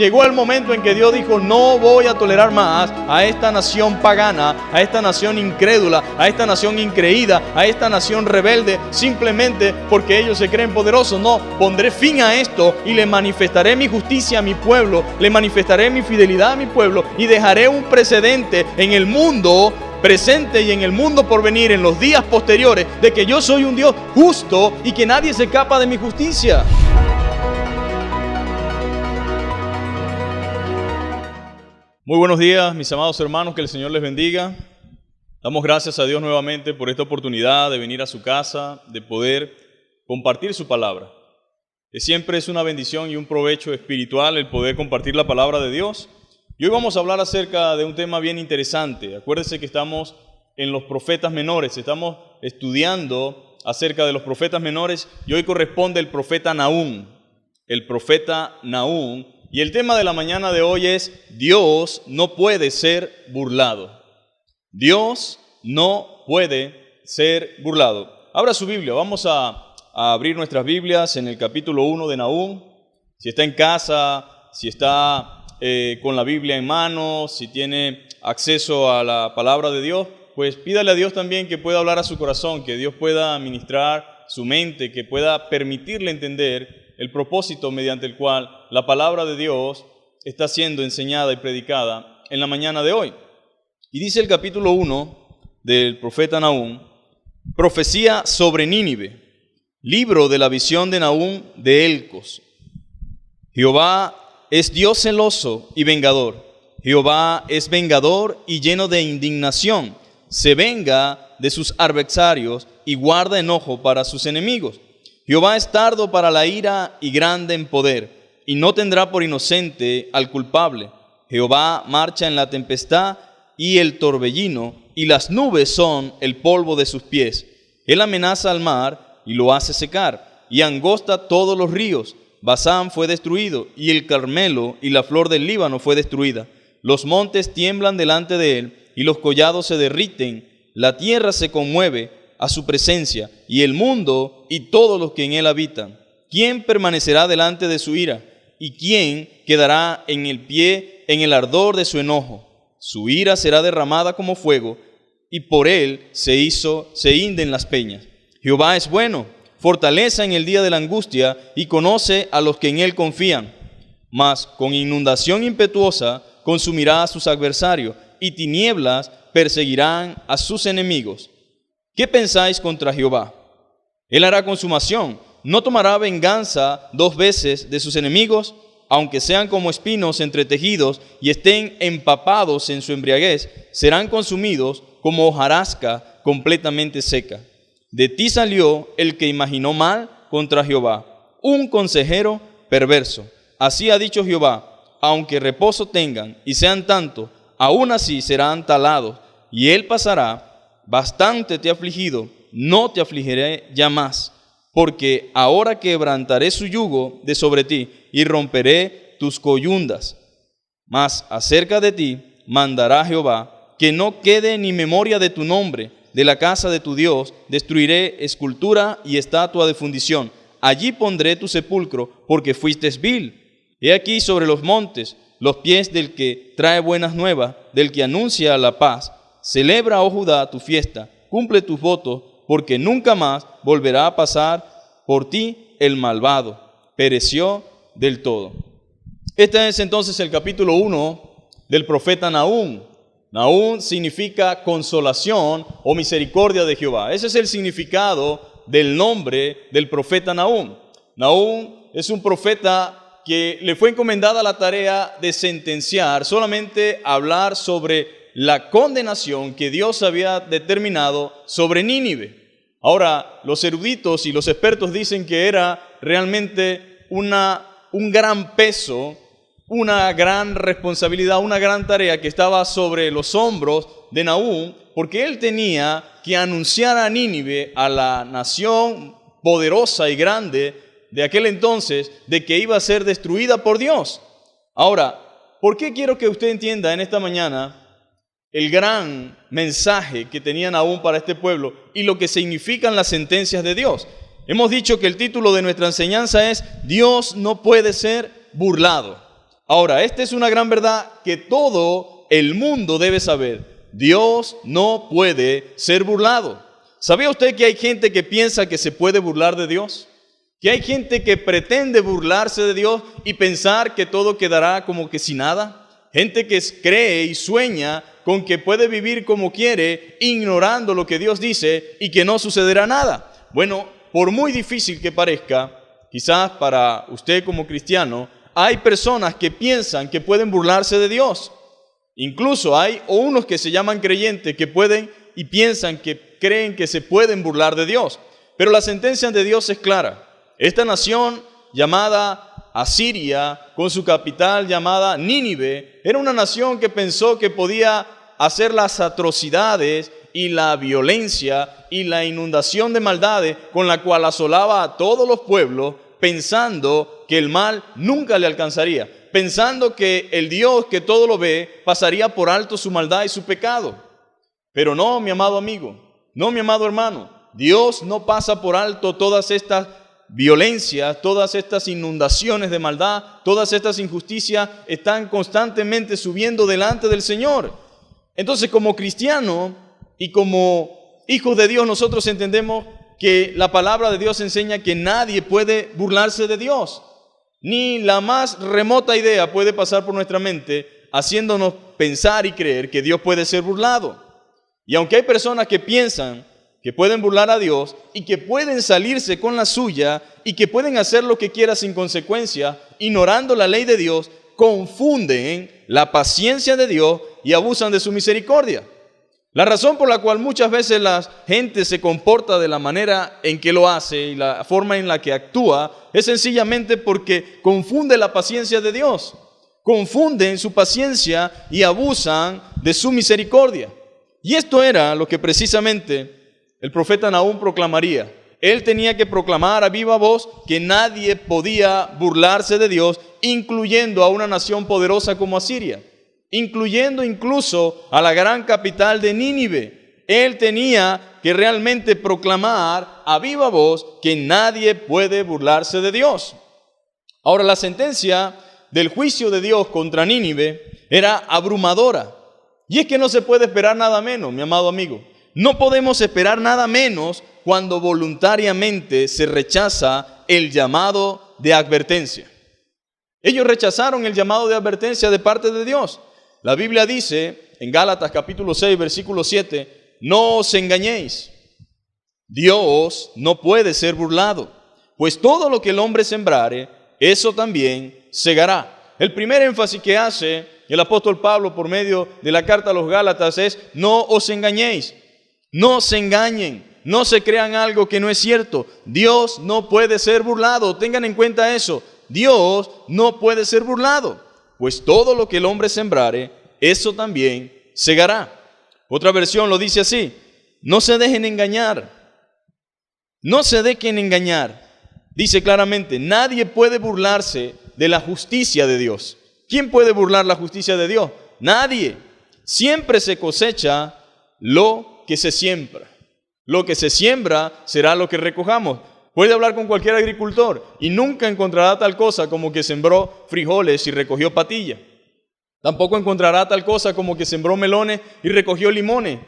llegó el momento en que Dios dijo: no voy a tolerar más a esta nación pagana, a esta nación incrédula, a esta nación increída, a esta nación rebelde, simplemente porque ellos se creen poderosos. No, pondré fin a esto y le manifestaré mi justicia a mi pueblo, le manifestaré mi fidelidad a mi pueblo y dejaré un precedente en el mundo presente y en el mundo por venir, en los días posteriores, de que yo soy un Dios justo y que nadie se escapa de mi justicia. Muy buenos días, mis amados hermanos, que el Señor les bendiga. Damos gracias a Dios nuevamente por esta oportunidad de venir a su casa, de poder compartir su palabra. Que siempre es una bendición y un provecho espiritual el poder compartir la palabra de Dios. Y hoy vamos a hablar acerca de un tema bien interesante. Acuérdense que estamos en los profetas menores, estamos estudiando acerca de los profetas menores y hoy corresponde el profeta Nahum. El profeta Nahum. Y el tema de la mañana de hoy es: Dios no puede ser burlado. Dios no puede ser burlado. Abra su Biblia, vamos a abrir nuestras Biblias en el capítulo 1 de Nahum. Si está en casa, si está con la Biblia en mano, si tiene acceso a la palabra de Dios, pues pídale a Dios también que pueda hablar a su corazón, que Dios pueda ministrar su mente, que pueda permitirle entender el propósito mediante el cual la palabra de Dios está siendo enseñada y predicada en la mañana de hoy. Y dice el capítulo 1 del profeta Nahum: profecía sobre Nínive, libro de la visión de Nahum de Elcos. Jehová es Dios celoso y vengador. Jehová es vengador y lleno de indignación. Se venga de sus adversarios y guarda enojo para sus enemigos. Jehová es tardo para la ira y grande en poder, y no tendrá por inocente al culpable. Jehová marcha en la tempestad y el torbellino, y las nubes son el polvo de sus pies. Él amenaza al mar y lo hace secar, y angosta todos los ríos. Basán fue destruido, y el Carmelo y la flor del Líbano fue destruida. Los montes tiemblan delante de él, y los collados se derriten. La tierra se conmueve a su presencia, y el mundo y todos los que en él habitan. ¿Quién permanecerá delante de su ira? ¿Y quién quedará en el pie en el ardor de su enojo? Su ira será derramada como fuego, y por él se hinden las peñas. Jehová es bueno, fortaleza en el día de la angustia, y conoce a los que en él confían. Mas con inundación impetuosa consumirá a sus adversarios, y tinieblas perseguirán a sus enemigos. ¿Qué pensáis contra Jehová? Él hará consumación. ¿No tomará venganza 2 veces de sus enemigos? Aunque sean como espinos entretejidos y estén empapados en su embriaguez, serán consumidos como hojarasca completamente seca. De ti salió el que imaginó mal contra Jehová, un consejero perverso. Así ha dicho Jehová: aunque reposo tengan y sean tanto, aún así serán talados, y él pasará. Bastante te he afligido, no te afligiré ya más, porque ahora quebrantaré su yugo de sobre ti y romperé tus coyundas. Mas acerca de ti mandará Jehová que no quede ni memoria de tu nombre. De la casa de tu Dios destruiré escultura y estatua de fundición. Allí pondré tu sepulcro, porque fuiste vil. He aquí sobre los montes los pies del que trae buenas nuevas, del que anuncia la paz. Celebra, oh Judá, tu fiesta, cumple tus votos, porque nunca más volverá a pasar por ti el malvado. Pereció del todo. Este es entonces el capítulo 1 del profeta Nahum. Nahum significa consolación o misericordia de Jehová. Ese es el significado del nombre del profeta Nahum. Nahum es un profeta que le fue encomendada la tarea de sentenciar, solamente hablar sobre la condenación que Dios había determinado sobre Nínive. Ahora, los eruditos y los expertos dicen que era realmente un gran peso, una gran responsabilidad, una gran tarea que estaba sobre los hombros de Nahum, porque él tenía que anunciar a Nínive, a la nación poderosa y grande de aquel entonces, de que iba a ser destruida por Dios. Ahora, ¿por qué quiero que usted entienda en esta mañana el gran mensaje que tenía Nahum para este pueblo y lo que significan las sentencias de Dios? Hemos dicho que el título de nuestra enseñanza es: Dios no puede ser burlado. Ahora, esta es una gran verdad que todo el mundo debe saber. Dios no puede ser burlado. ¿Sabía usted que hay gente que piensa que se puede burlar de Dios? Que hay gente que pretende burlarse de Dios y pensar que todo quedará como que sin nada. Gente que cree y sueña con que puede vivir como quiere, ignorando lo que Dios dice y que no sucederá nada. Bueno, por muy difícil que parezca, quizás para usted como cristiano, hay personas que piensan que pueden burlarse de Dios. Incluso hay unos que se llaman creyentes que pueden y piensan que creen que se pueden burlar de Dios. Pero la sentencia de Dios es clara. Esta nación llamada Asiria, con su capital llamada Nínive, era una nación que pensó que podía hacer las atrocidades y la violencia y la inundación de maldades con la cual asolaba a todos los pueblos, pensando que el mal nunca le alcanzaría, pensando que el Dios que todo lo ve pasaría por alto su maldad y su pecado. Pero no, mi amado amigo, no, mi amado hermano, Dios no pasa por alto todas estas violencias, todas estas inundaciones de maldad, todas estas injusticias están constantemente subiendo delante del Señor. Entonces, como cristiano y como hijos de Dios, nosotros entendemos que la palabra de Dios enseña que nadie puede burlarse de Dios. Ni la más remota idea puede pasar por nuestra mente haciéndonos pensar y creer que Dios puede ser burlado. Y aunque hay personas que piensan que pueden burlar a Dios y que pueden salirse con la suya y que pueden hacer lo que quieran sin consecuencia, ignorando la ley de Dios, confunden la paciencia de Dios y abusan de su misericordia. La razón por la cual muchas veces la gente se comporta de la manera en que lo hace y la forma en la que actúa es sencillamente porque confunde la paciencia de Dios, confunden su paciencia y abusan de su misericordia. Y esto era lo que precisamente el profeta Nahum proclamaría. Él tenía que proclamar a viva voz que nadie podía burlarse de Dios, incluyendo a una nación poderosa como Asiria, incluyendo incluso a la gran capital de Nínive. Él tenía que realmente proclamar a viva voz que nadie puede burlarse de Dios. Ahora, la sentencia del juicio de Dios contra Nínive era abrumadora. Y es que no se puede esperar nada menos, mi amado amigo. No podemos esperar nada menos cuando voluntariamente se rechaza el llamado de advertencia. Ellos rechazaron el llamado de advertencia de parte de Dios. La Biblia dice en Gálatas capítulo 6, versículo 7, no os engañéis, Dios no puede ser burlado, pues todo lo que el hombre sembrare, eso también segará. El primer énfasis que hace el apóstol Pablo por medio de la carta a los Gálatas es no os engañéis. No se engañen, no se crean algo que no es cierto. Dios no puede ser burlado, tengan en cuenta eso. Dios no puede ser burlado, pues todo lo que el hombre sembrare, eso también segará. Otra versión lo dice así, no se dejen engañar, no se dejen engañar. Dice claramente, nadie puede burlarse de la justicia de Dios. ¿Quién puede burlar la justicia de Dios? Nadie. Siempre se cosecha lo que se siembra. Lo que se siembra será lo que recojamos. Puede hablar con cualquier agricultor y nunca encontrará tal cosa como que sembró frijoles y recogió patilla. Tampoco encontrará tal cosa como que sembró melones y recogió limones.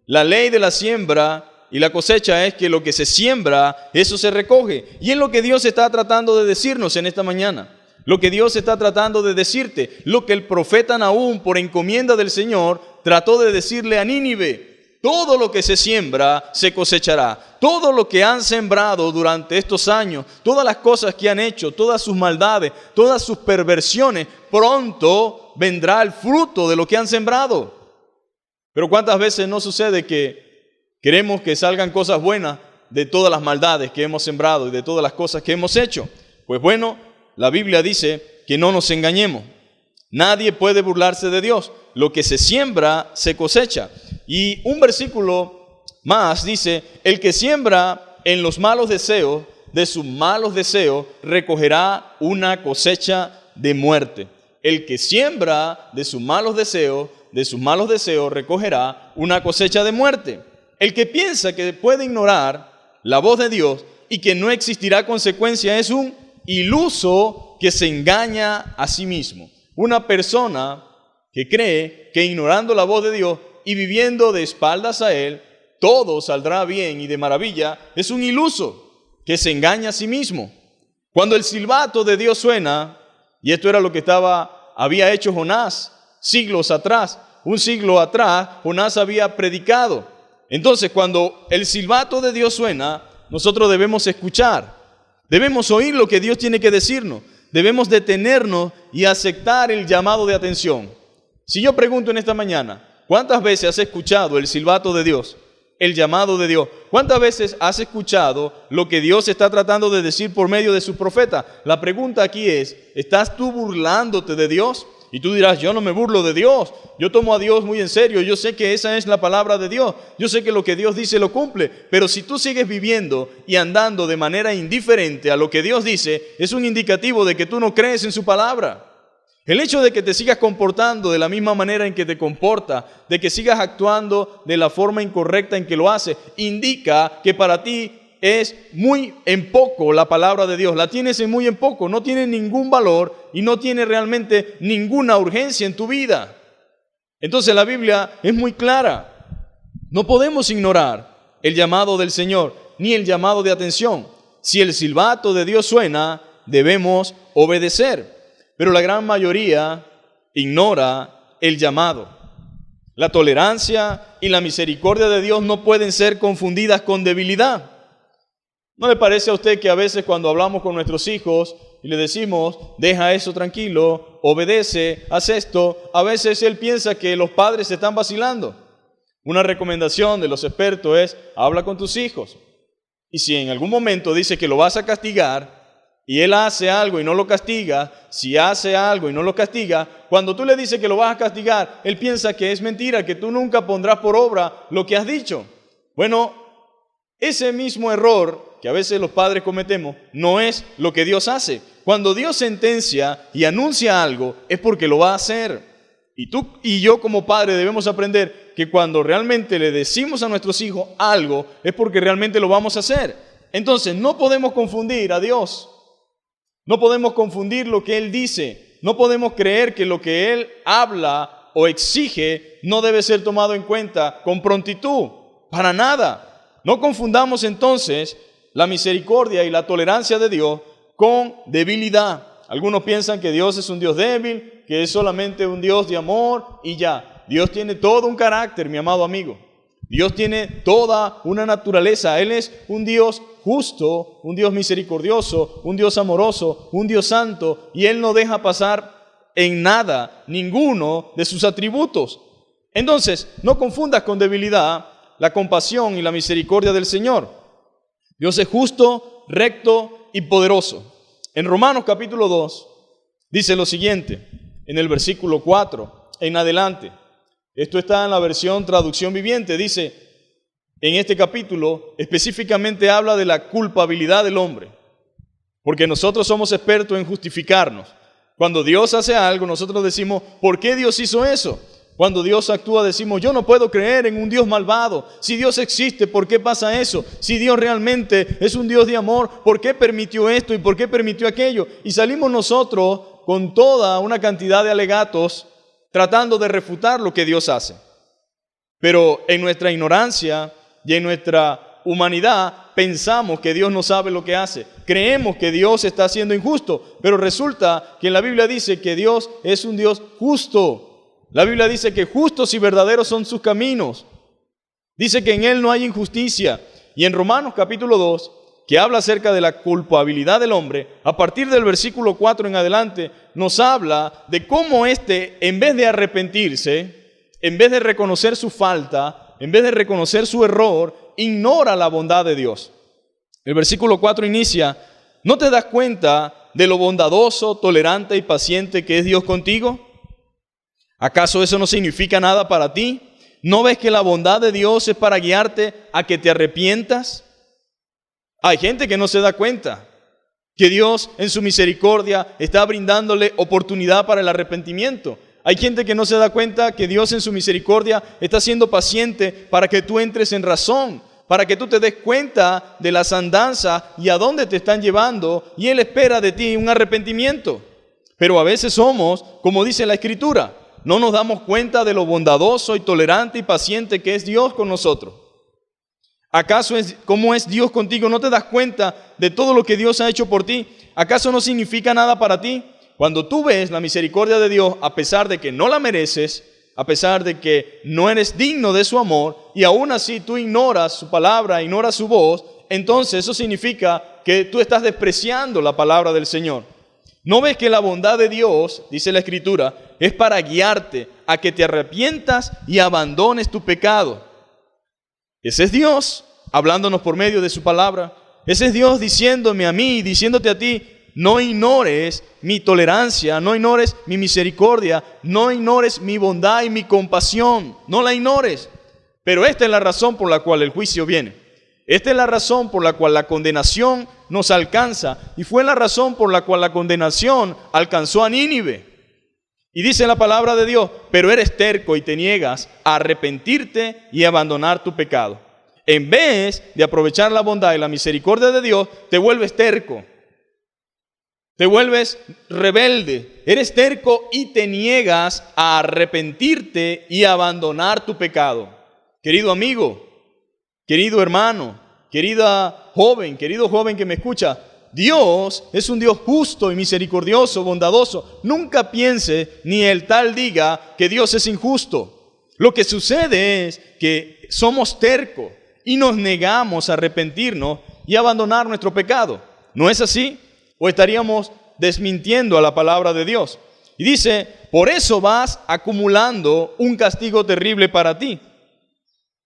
La ley de la siembra y la cosecha es que lo que se siembra, eso se recoge. Y es lo que Dios está tratando de decirnos en esta mañana. Lo que Dios está tratando de decirte. Lo que el profeta Nahum, por encomienda del Señor, trató de decirle a Nínive. Todo lo que se siembra, se cosechará. Todo lo que han sembrado durante estos años, todas las cosas que han hecho, todas sus maldades, todas sus perversiones, pronto vendrá el fruto de lo que han sembrado. Pero ¿cuántas veces no sucede que queremos que salgan cosas buenas de todas las maldades que hemos sembrado y de todas las cosas que hemos hecho? Pues bueno, la Biblia dice que no nos engañemos. Nadie puede burlarse de Dios. Lo que se siembra, se cosecha. Y un versículo más dice, el que siembra en los malos deseos, de sus malos deseos, recogerá una cosecha de muerte. El que siembra de sus malos deseos, recogerá una cosecha de muerte. El que piensa que puede ignorar la voz de Dios y que no existirá consecuencia es un iluso que se engaña a sí mismo. Una persona que cree que ignorando la voz de Dios y viviendo de espaldas a Él, todo saldrá bien y de maravilla, es un iluso que se engaña a sí mismo. Cuando el silbato de Dios suena, y esto era lo que había hecho Jonás siglos atrás, un siglo atrás, Jonás había predicado. Entonces, cuando el silbato de Dios suena, nosotros debemos escuchar, debemos oír lo que Dios tiene que decirnos, debemos detenernos y aceptar el llamado de atención. Si yo pregunto en esta mañana, ¿cuántas veces has escuchado el silbato de Dios? El llamado de Dios. ¿Cuántas veces has escuchado lo que Dios está tratando de decir por medio de su profeta? La pregunta aquí es, ¿estás tú burlándote de Dios? Y tú dirás, yo no me burlo de Dios, yo tomo a Dios muy en serio, yo sé que esa es la palabra de Dios, yo sé que lo que Dios dice lo cumple, pero si tú sigues viviendo y andando de manera indiferente a lo que Dios dice, es un indicativo de que tú no crees en su palabra. El hecho de que te sigas comportando de la misma manera en que te comporta, de que sigas actuando de la forma incorrecta en que lo hace, indica que para ti es muy en poco la palabra de Dios. La tienes en muy en poco, no tiene ningún valor y no tiene realmente ninguna urgencia en tu vida. Entonces la Biblia es muy clara. No podemos ignorar el llamado del Señor, ni el llamado de atención. Si el silbato de Dios suena, debemos obedecer. Pero la gran mayoría ignora el llamado. La tolerancia y la misericordia de Dios no pueden ser confundidas con debilidad. ¿No le parece a usted que a veces cuando hablamos con nuestros hijos y le decimos, deja eso tranquilo, obedece, haz esto, a veces él piensa que los padres se están vacilando? Una recomendación de los expertos es, habla con tus hijos. Y si en algún momento dice que lo vas a castigar, y él hace algo y no lo castiga, si hace algo y no lo castiga, cuando tú le dices que lo vas a castigar, él piensa que es mentira, que tú nunca pondrás por obra lo que has dicho. Bueno, ese mismo error que a veces los padres cometemos no es lo que Dios hace. Cuando Dios sentencia y anuncia algo, es porque lo va a hacer. Y tú y yo como padre debemos aprender que cuando realmente le decimos a nuestros hijos algo, es porque realmente lo vamos a hacer. Entonces, no podemos confundir a Dios. No podemos confundir lo que Él dice. No podemos creer que lo que Él habla o exige no debe ser tomado en cuenta con prontitud. Para nada. No confundamos entonces la misericordia y la tolerancia de Dios con debilidad. Algunos piensan que Dios es un Dios débil, que es solamente un Dios de amor y ya. Dios tiene todo un carácter, mi amado amigo. Dios tiene toda una naturaleza. Él es un Dios justo, un Dios misericordioso, un Dios amoroso, un Dios santo, y Él no deja pasar en nada ninguno de sus atributos. Entonces, no confundas con debilidad la compasión y la misericordia del Señor. Dios es justo, recto y poderoso. En Romanos capítulo 2 dice lo siguiente, en el versículo 4 en adelante. Esto está en la versión traducción viviente. Dice, en este capítulo específicamente habla de la culpabilidad del hombre, porque nosotros somos expertos en justificarnos. Cuando Dios hace algo, nosotros decimos, ¿por qué Dios hizo eso? Cuando Dios actúa, decimos, yo no puedo creer en un Dios malvado. Si Dios existe, ¿por qué pasa eso? Si Dios realmente es un Dios de amor, ¿por qué permitió esto y por qué permitió aquello? Y salimos nosotros con toda una cantidad de alegatos tratando de refutar lo que Dios hace. Pero en nuestra ignorancia y en nuestra humanidad pensamos que Dios no sabe lo que hace. Creemos que Dios está siendo injusto, pero resulta que en la Biblia dice que Dios es un Dios justo. La Biblia dice que justos y verdaderos son sus caminos. Dice que en Él no hay injusticia. Y en Romanos capítulo 2, que habla acerca de la culpabilidad del hombre, a partir del versículo 4 en adelante, nos habla de cómo en vez de arrepentirse, en vez de reconocer su falta, en vez de reconocer su error, ignora la bondad de Dios. El versículo 4 inicia, ¿no te das cuenta de lo bondadoso, tolerante y paciente que es Dios contigo? ¿Acaso eso no significa nada para ti? ¿No ves que la bondad de Dios es para guiarte a que te arrepientas? Hay gente que no se da cuenta que Dios en su misericordia está brindándole oportunidad para el arrepentimiento. Hay gente que no se da cuenta que Dios en su misericordia está siendo paciente para que tú entres en razón, para que tú te des cuenta de las andanzas y a dónde te están llevando, y Él espera de ti un arrepentimiento. Pero a veces somos, como dice la Escritura, no nos damos cuenta de lo bondadoso y tolerante y paciente que es Dios con nosotros. ¿Acaso cómo es Dios contigo? ¿No te das cuenta de todo lo que Dios ha hecho por ti? ¿Acaso no significa nada para ti? Cuando tú ves la misericordia de Dios, a pesar de que no la mereces, a pesar de que no eres digno de su amor, y aún así tú ignoras su palabra, ignoras su voz, entonces eso significa que tú estás despreciando la palabra del Señor. ¿No ves que la bondad de Dios, dice la Escritura, es para guiarte a que te arrepientas y abandones tu pecado? Ese es Dios hablándonos por medio de su palabra. Ese es Dios diciéndome a mí, diciéndote a ti, no ignores mi tolerancia, no ignores mi misericordia, no ignores mi bondad y mi compasión, no la ignores. Pero esta es la razón por la cual el juicio viene. Esta es la razón por la cual la condenación nos alcanza, y fue la razón por la cual la condenación alcanzó a Nínive. Y dice la palabra de Dios, pero eres terco y te niegas a arrepentirte y abandonar tu pecado. En vez de aprovechar la bondad y la misericordia de Dios, te vuelves terco. Te vuelves rebelde, eres terco y te niegas a arrepentirte y abandonar tu pecado. Querido amigo, querido hermano, querido joven que me escucha, Dios es un Dios justo y misericordioso, bondadoso. Nunca piense ni el tal diga que Dios es injusto. Lo que sucede es que somos tercos y nos negamos a arrepentirnos y abandonar nuestro pecado. ¿No es así? ¿O estaríamos desmintiendo a la palabra de Dios? Y dice, por eso vas acumulando un castigo terrible para ti.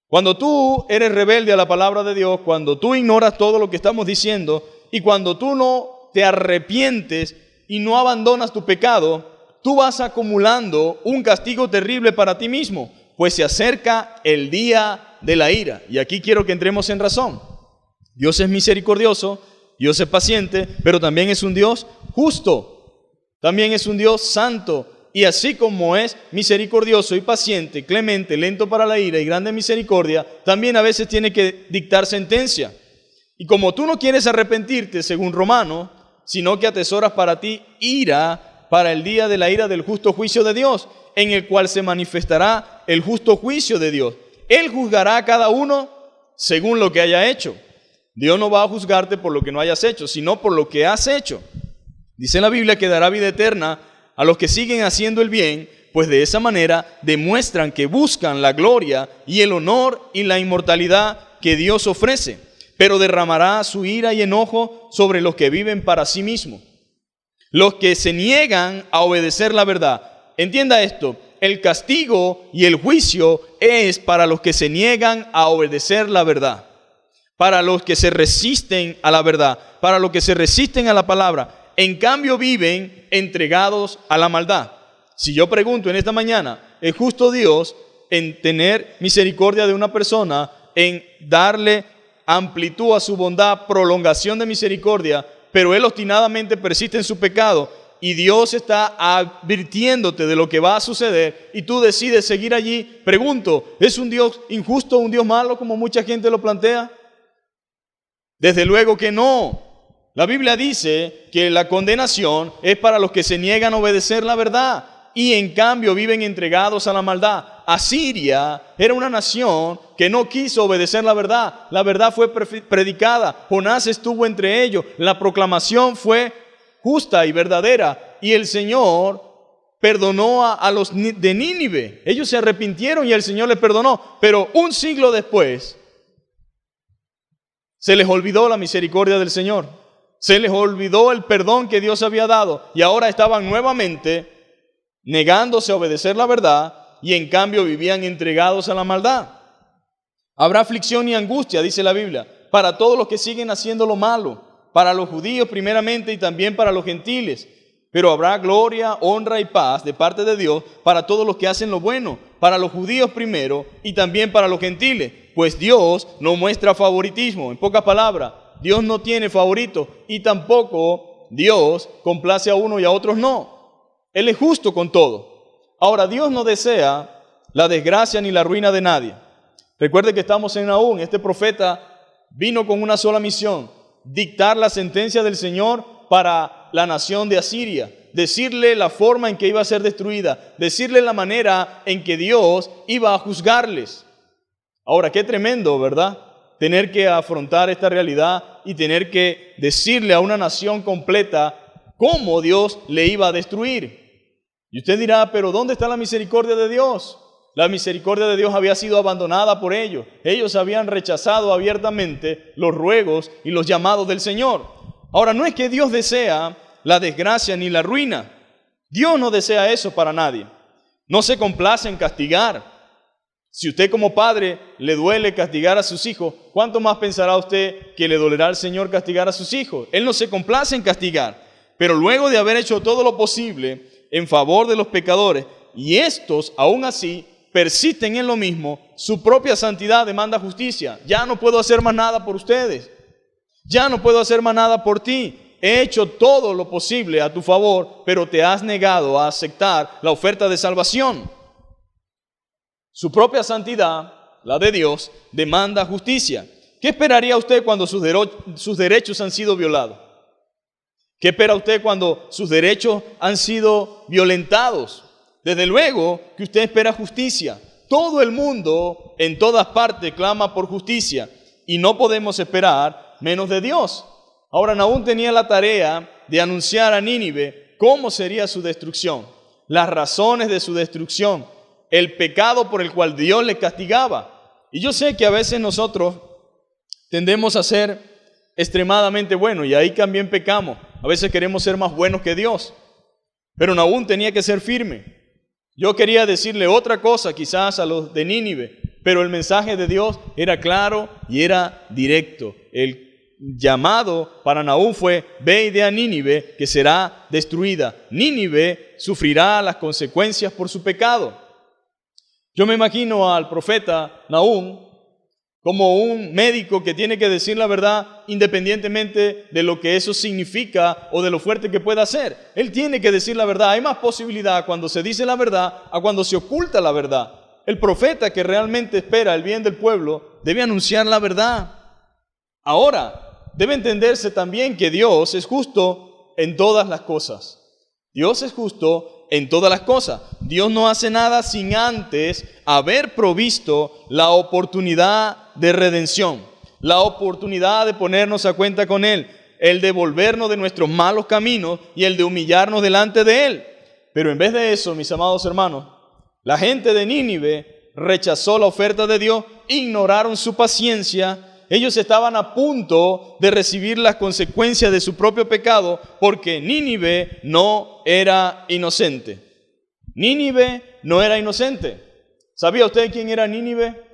Cuando tú eres rebelde a la palabra de Dios, cuando tú ignoras todo lo que estamos diciendo y cuando tú no te arrepientes y no abandonas tu pecado, tú vas acumulando un castigo terrible para ti mismo, pues se acerca el día de la ira. Y aquí quiero que entremos en razón. Dios es misericordioso, Dios es paciente, pero también es un Dios justo, también es un Dios santo. Y así como es misericordioso y paciente, clemente, lento para la ira y grande en misericordia, también a veces tiene que dictar sentencia. Y como tú no quieres arrepentirte, según Romanos, sino que atesoras para ti ira para el día de la ira del justo juicio de Dios, en el cual se manifestará el justo juicio de Dios. Él juzgará a cada uno según lo que haya hecho. Dios no va a juzgarte por lo que no hayas hecho, sino por lo que has hecho. Dice la Biblia que dará vida eterna a los que siguen haciendo el bien, pues de esa manera demuestran que buscan la gloria y el honor y la inmortalidad que Dios ofrece, pero derramará su ira y enojo sobre los que viven para sí mismos, los que se niegan a obedecer la verdad. Entienda esto, el castigo y el juicio es para los que se niegan a obedecer la verdad, para los que se resisten a la verdad, para los que se resisten a la palabra. En cambio viven entregados a la maldad. Si yo pregunto en esta mañana, ¿es justo Dios en tener misericordia de una persona, en darle amplitud a su bondad, prolongación de misericordia, pero él obstinadamente persiste en su pecado y Dios está advirtiéndote de lo que va a suceder y tú decides seguir allí? Pregunto, ¿es un Dios injusto, un Dios malo como mucha gente lo plantea? Desde luego que no. La Biblia dice que la condenación es para los que se niegan a obedecer la verdad y en cambio viven entregados a la maldad. Asiria era una nación que no quiso obedecer la verdad. La verdad fue predicada. Jonás estuvo entre ellos. La proclamación fue justa y verdadera. Y el Señor perdonó a los de Nínive. Ellos se arrepintieron y el Señor les perdonó. Pero un siglo después se les olvidó la misericordia del Señor. Se les olvidó el perdón que Dios había dado y ahora estaban nuevamente negándose a obedecer la verdad y en cambio vivían entregados a la maldad. Habrá aflicción y angustia, dice la Biblia, para todos los que siguen haciendo lo malo, para los judíos primeramente y también para los gentiles. Pero habrá gloria, honra y paz de parte de Dios para todos los que hacen lo bueno, para los judíos primero y también para los gentiles, pues Dios no muestra favoritismo. En pocas palabras, Dios no tiene favorito y tampoco Dios complace a uno y a otros no. Él es justo con todo. Ahora, Dios no desea la desgracia ni la ruina de nadie. Recuerde que estamos en Nahum. Este profeta vino con una sola misión: dictar la sentencia del Señor para la nación de Asiria. decirle la forma en que iba a ser destruida, decirle la manera en que Dios iba a juzgarles. Ahora, qué tremendo, ¿verdad? Tener que afrontar esta realidad y tener que decirle a una nación completa cómo Dios le iba a destruir. Y usted dirá, pero ¿dónde está la misericordia de Dios? La misericordia de Dios había sido abandonada por ellos. Ellos habían rechazado abiertamente los ruegos y los llamados del Señor. Ahora, no es que Dios desea la desgracia ni la ruina. Dios no desea eso para nadie. No se complace en castigar. Si usted como padre le duele castigar a sus hijos, ¿cuánto más pensará usted que le dolerá al Señor castigar a sus hijos? Él no se complace en castigar, pero luego de haber hecho todo lo posible en favor de los pecadores, y estos aún así persisten en lo mismo, su propia santidad demanda justicia. Ya no puedo hacer más nada por ustedes. Ya no puedo hacer más nada por ti. He hecho todo lo posible a tu favor, pero te has negado a aceptar la oferta de salvación. Su propia santidad, la de Dios, demanda justicia. ¿Qué esperaría usted cuando sus derechos han sido violados? ¿Qué espera usted cuando sus derechos han sido violentados? Desde luego que usted espera justicia. Todo el mundo, en todas partes, clama por justicia. Y no podemos esperar menos de Dios. Ahora, Nahum tenía la tarea de anunciar a Nínive cómo sería su destrucción, las razones de su destrucción, el pecado por el cual Dios le castigaba. Y yo sé que a veces nosotros tendemos a ser extremadamente buenos y ahí también pecamos. A veces queremos ser más buenos que Dios. Pero Nahum tenía que ser firme. Yo quería decirle otra cosa quizás a los de Nínive, pero el mensaje de Dios era claro y era directo. El llamado para Nahum fue: ve y di a Nínive que será destruida. Nínive sufrirá las consecuencias por su pecado. Yo me imagino al profeta Nahum como un médico que tiene que decir la verdad independientemente de lo que eso significa o de lo fuerte que pueda ser. Él tiene que decir la verdad. Hay más posibilidad cuando se dice la verdad a cuando se oculta la verdad. El profeta que realmente espera el bien del pueblo debe anunciar la verdad. Ahora, debe entenderse también que Dios es justo en todas las cosas. Dios es justo en todas las cosas. Dios no hace nada sin antes haber provisto la oportunidad de redención, la oportunidad de ponernos a cuenta con Él, el de volvernos de nuestros malos caminos y el de humillarnos delante de Él. Pero en vez de eso, mis amados hermanos, la gente de Nínive rechazó la oferta de Dios, ignoraron su paciencia. Ellos estaban a punto de recibir las consecuencias de su propio pecado porque Nínive no era inocente. Nínive no era inocente. ¿Sabía usted quién era Nínive?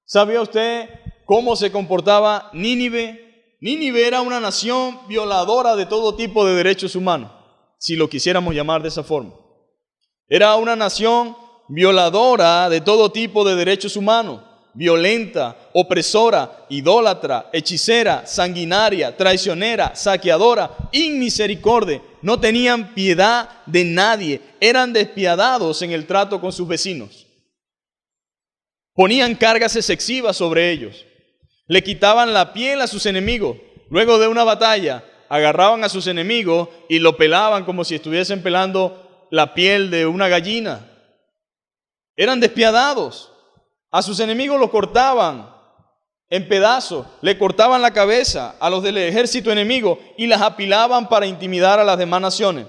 ¿Sabía usted cómo se comportaba Nínive? Nínive era una nación violadora de todo tipo de derechos humanos, si lo quisiéramos llamar de esa forma. Era una nación violadora de todo tipo de derechos humanos. Violenta, opresora, idólatra, hechicera, sanguinaria, traicionera, saqueadora, inmisericordia. No tenían piedad de nadie. Eran despiadados en el trato con sus vecinos. Ponían cargas excesivas sobre ellos. Le quitaban la piel a sus enemigos. Luego de una batalla, agarraban a sus enemigos y lo pelaban como si estuviesen pelando la piel de una gallina. Eran despiadados. A sus enemigos los cortaban en pedazos, le cortaban la cabeza a los del ejército enemigo y las apilaban para intimidar a las demás naciones.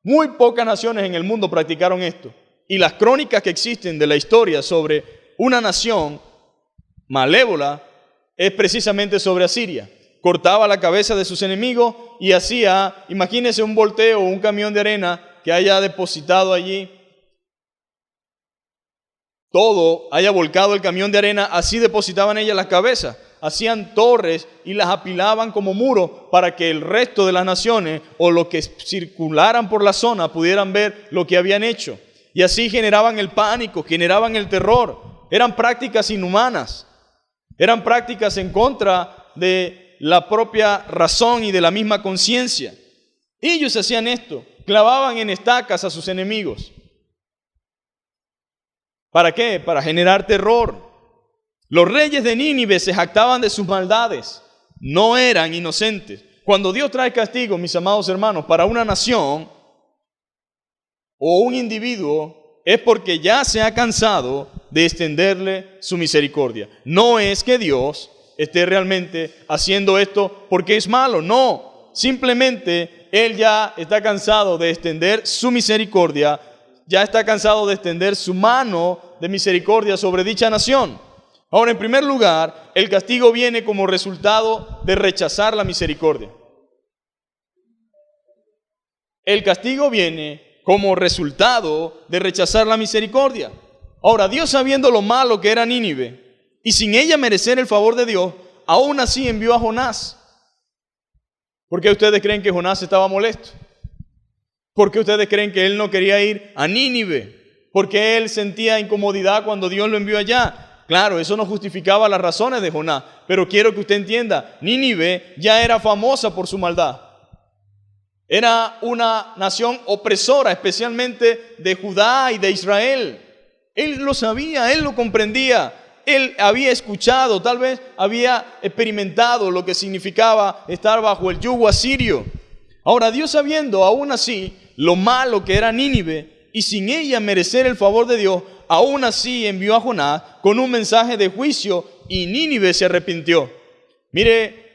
Muy pocas naciones en el mundo practicaron esto. Y las crónicas que existen de la historia sobre una nación malévola es precisamente sobre Asiria. Cortaba la cabeza de sus enemigos y hacía, imagínense un volteo o un camión de arena que haya depositado allí todo, haya volcado el camión de arena, así depositaban ellas las cabezas. Hacían torres y las apilaban como muros para que el resto de las naciones o los que circularan por la zona pudieran ver lo que habían hecho. Y así generaban el pánico, generaban el terror. Eran prácticas inhumanas. Eran prácticas en contra de la propia razón y de la misma conciencia. Ellos hacían esto, clavaban en estacas a sus enemigos. ¿Para qué? Para generar terror. Los reyes de Nínive se jactaban de sus maldades. No eran inocentes. Cuando Dios trae castigo, mis amados hermanos, para una nación, o un individuo es porque ya se ha cansado de extenderle su misericordia. No es que Dios esté realmente haciendo esto porque es malo, no. Simplemente Él ya está cansado de extender su misericordia, ya está cansado de extender su mano de misericordia sobre dicha nación. Ahora, en primer lugar, el castigo viene como resultado de rechazar la misericordia. El castigo viene como resultado de rechazar la misericordia. Ahora, Dios, sabiendo lo malo que era Nínive y sin ella merecer el favor de Dios, aún así envió a Jonás. ¿Por qué ustedes creen que Jonás estaba molesto? ¿Por qué ustedes creen que él no quería ir a Nínive? ¿Por qué él sentía incomodidad cuando Dios lo envió allá? Claro, eso no justificaba las razones de Jonás, pero quiero que usted entienda, Nínive ya era famosa por su maldad. Era una nación opresora, especialmente de Judá y de Israel. Él lo sabía, él lo comprendía. Él había escuchado, tal vez había experimentado lo que significaba estar bajo el yugo asirio. Ahora, Dios, sabiendo aún así lo malo que era Nínive y sin ella merecer el favor de Dios, aún así envió a Jonás con un mensaje de juicio y Nínive se arrepintió. Mire,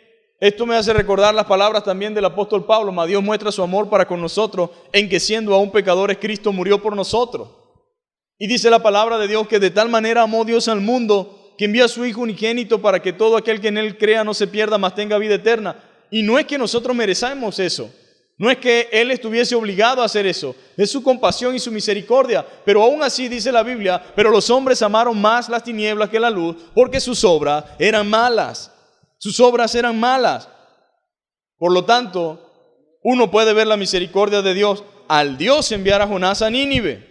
esto me hace recordar las palabras también del apóstol Pablo. Mas Dios muestra su amor para con nosotros en que siendo aún pecadores Cristo murió por nosotros. Y dice la palabra de Dios que de tal manera amó Dios al mundo que envía a su Hijo unigénito para que todo aquel que en Él crea no se pierda, mas tenga vida eterna. Y no es que nosotros merezcamos eso. No es que Él estuviese obligado a hacer eso. Es su compasión y su misericordia. Pero aún así dice la Biblia, pero los hombres amaron más las tinieblas que la luz porque sus obras eran malas. Sus obras eran malas. Por lo tanto, uno puede ver la misericordia de Dios al Dios enviar a Jonás a Nínive.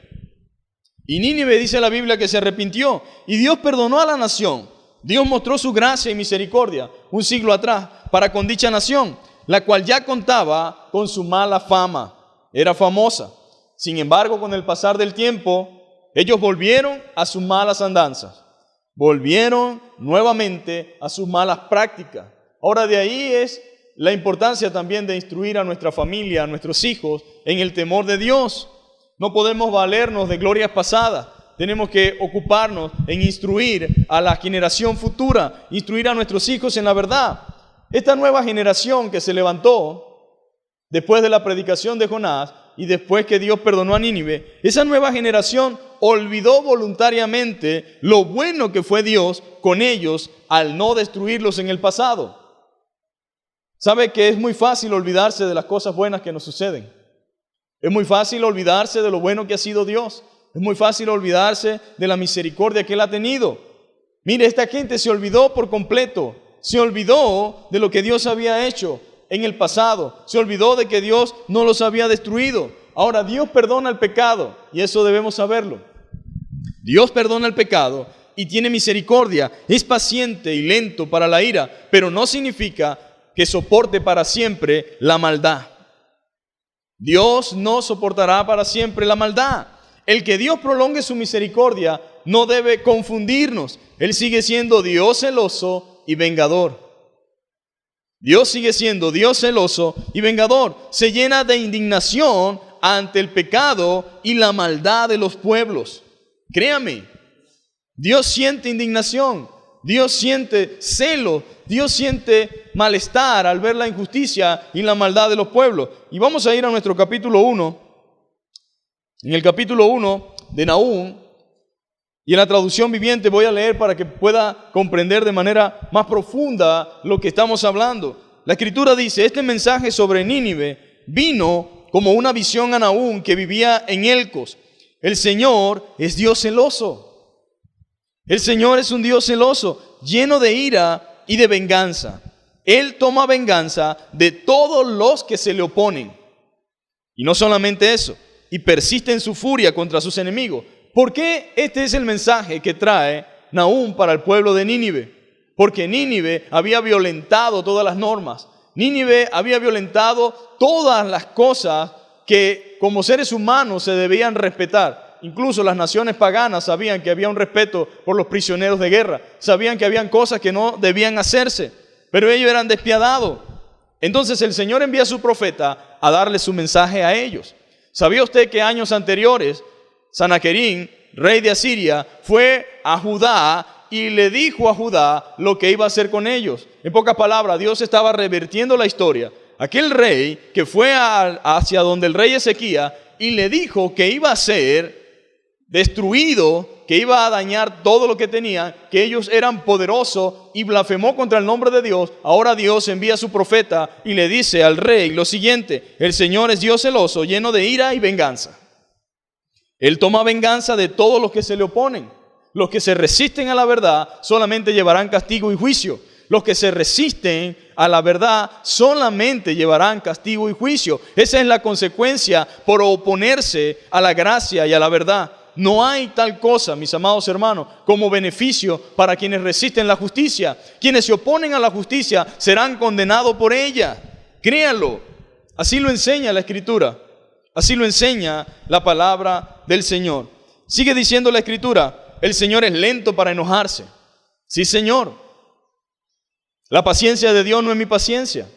Y Nínive, dice la Biblia, que se arrepintió y Dios perdonó a la nación. Dios mostró su gracia y misericordia un siglo atrás para con dicha nación, la cual ya contaba con su mala fama. Era famosa. Sin embargo, con el pasar del tiempo, ellos volvieron a sus malas andanzas. Volvieron nuevamente a sus malas prácticas. Ahora, de ahí es la importancia también de instruir a nuestra familia, a nuestros hijos, en el temor de Dios. No podemos valernos de glorias pasadas. Tenemos que ocuparnos en instruir a la generación futura, instruir a nuestros hijos en la verdad. Esta nueva generación que se levantó después de la predicación de Jonás y después que Dios perdonó a Nínive, esa nueva generación olvidó voluntariamente lo bueno que fue Dios con ellos al no destruirlos en el pasado. ¿Sabe que es muy fácil olvidarse de las cosas buenas que nos suceden? Es muy fácil olvidarse de lo bueno que ha sido Dios. Es muy fácil olvidarse de la misericordia que Él ha tenido. Mire, esta gente se olvidó por completo. Se olvidó de lo que Dios había hecho en el pasado. Se olvidó de que Dios no los había destruido. Ahora, Dios perdona el pecado y eso debemos saberlo. Dios perdona el pecado y tiene misericordia. Es paciente y lento para la ira, pero no significa que soporte para siempre la maldad. Dios no soportará para siempre la maldad. El que Dios prolongue su misericordia no debe confundirnos. Él sigue siendo Dios celoso y vengador. Dios sigue siendo Dios celoso y vengador. Se llena de indignación ante el pecado y la maldad de los pueblos. Créame, Dios siente indignación, Dios siente celo, Dios siente malestar al ver la injusticia y la maldad de los pueblos. Y vamos a ir a nuestro capítulo 1. En el capítulo 1 de Nahum, y en la traducción viviente voy a leer para que pueda comprender de manera más profunda lo que estamos hablando. La Escritura dice, este mensaje sobre Nínive vino como una visión a Nahum que vivía en Elcos. El Señor es Dios celoso. El Señor es un Dios celoso, lleno de ira y de venganza. Él toma venganza de todos los que se le oponen. Y no solamente eso, y persiste en su furia contra sus enemigos. ¿Por qué este es el mensaje que trae Nahum para el pueblo de Nínive? Porque Nínive había violentado todas las normas. Nínive había violentado todas las cosas que como seres humanos se debían respetar. Incluso las naciones paganas sabían que había un respeto por los prisioneros de guerra. Sabían que habían cosas que no debían hacerse, pero ellos eran despiadados. Entonces el Señor envía a su profeta a darle su mensaje a ellos. ¿Sabía usted que años anteriores, Sanaquerín, rey de Asiria, fue a Judá y le dijo a Judá lo que iba a hacer con ellos? En pocas palabras, Dios estaba revirtiendo la historia. Aquel rey que fue hacia donde el rey Ezequías y le dijo que iba a ser destruido, que iba a dañar todo lo que tenía, que ellos eran poderosos, y blasfemó contra el nombre de Dios. Ahora Dios envía a su profeta y le dice al rey lo siguiente: el Señor es Dios celoso, lleno de ira y venganza. Él toma venganza de todos los que se le oponen. Los que se resisten a la verdad solamente llevarán castigo y juicio. Los que se resisten a la verdad solamente llevarán castigo y juicio. Esa es la consecuencia por oponerse a la gracia y a la verdad. No hay tal cosa, mis amados hermanos, como beneficio para quienes resisten la justicia. Quienes se oponen a la justicia serán condenados por ella. Créanlo. Así lo enseña la Escritura. Así lo enseña la palabra del Señor. Sigue diciendo la Escritura: el Señor es lento para enojarse. Sí, Señor. La paciencia de Dios no es mi paciencia,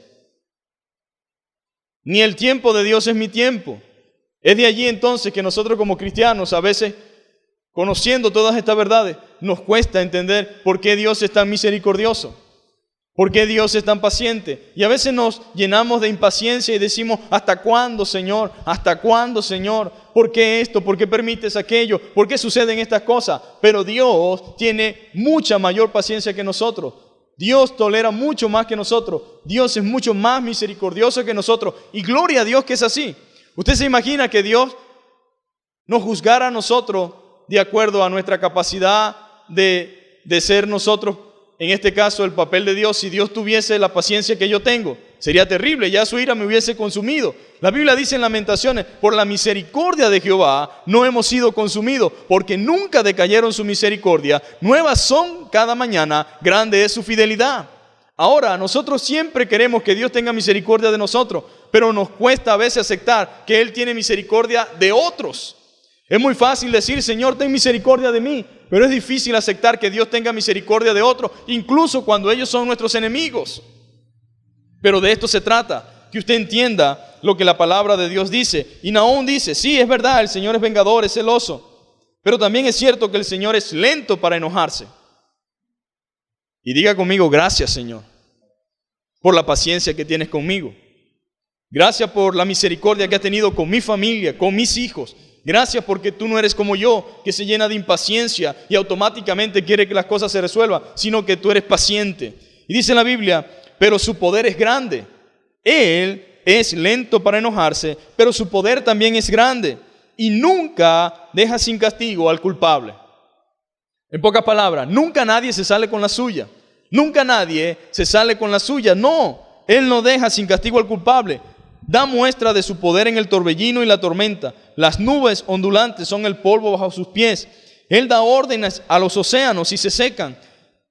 ni el tiempo de Dios es mi tiempo. Es de allí entonces que nosotros como cristianos, a veces, conociendo todas estas verdades, nos cuesta entender por qué Dios es tan misericordioso, por qué Dios es tan paciente. Y a veces nos llenamos de impaciencia y decimos: ¿hasta cuándo, Señor? ¿Hasta cuándo, Señor? ¿Por qué esto? ¿Por qué permites aquello? ¿Por qué suceden estas cosas? Pero Dios tiene mucha mayor paciencia que nosotros. Dios tolera mucho más que nosotros. Dios es mucho más misericordioso que nosotros. Y gloria a Dios que es así. ¿Usted se imagina que Dios nos juzgara a nosotros de acuerdo a nuestra capacidad de ser nosotros, en este caso, el papel de Dios? Si Dios tuviese la paciencia que yo tengo, sería terrible, ya su ira me hubiese consumido. La Biblia dice en Lamentaciones: por la misericordia de Jehová no hemos sido consumidos, porque nunca decayeron su misericordia. Nuevas son cada mañana, grande es su fidelidad. Ahora, nosotros siempre queremos que Dios tenga misericordia de nosotros, pero nos cuesta a veces aceptar que Él tiene misericordia de otros. Es muy fácil decir: Señor, ten misericordia de mí, pero es difícil aceptar que Dios tenga misericordia de otros, incluso cuando ellos son nuestros enemigos. Pero de esto se trata, que usted entienda lo que la palabra de Dios dice. Y Nahum dice: sí, es verdad, el Señor es vengador, es celoso, pero también es cierto que el Señor es lento para enojarse. Y diga conmigo: gracias, Señor, por la paciencia que tienes conmigo. Gracias por la misericordia que has tenido con mi familia, con mis hijos. Gracias porque tú no eres como yo, que se llena de impaciencia y automáticamente quiere que las cosas se resuelvan, sino que tú eres paciente. Y dice la Biblia: pero su poder es grande. Él es lento para enojarse, pero su poder también es grande. Y nunca deja sin castigo al culpable. En pocas palabras, nunca nadie se sale con la suya. Nunca nadie se sale con la suya. No, Él no deja sin castigo al culpable. Da muestra de su poder en el torbellino y la tormenta. Las nubes ondulantes son el polvo bajo sus pies. Él da órdenes a los océanos y se secan,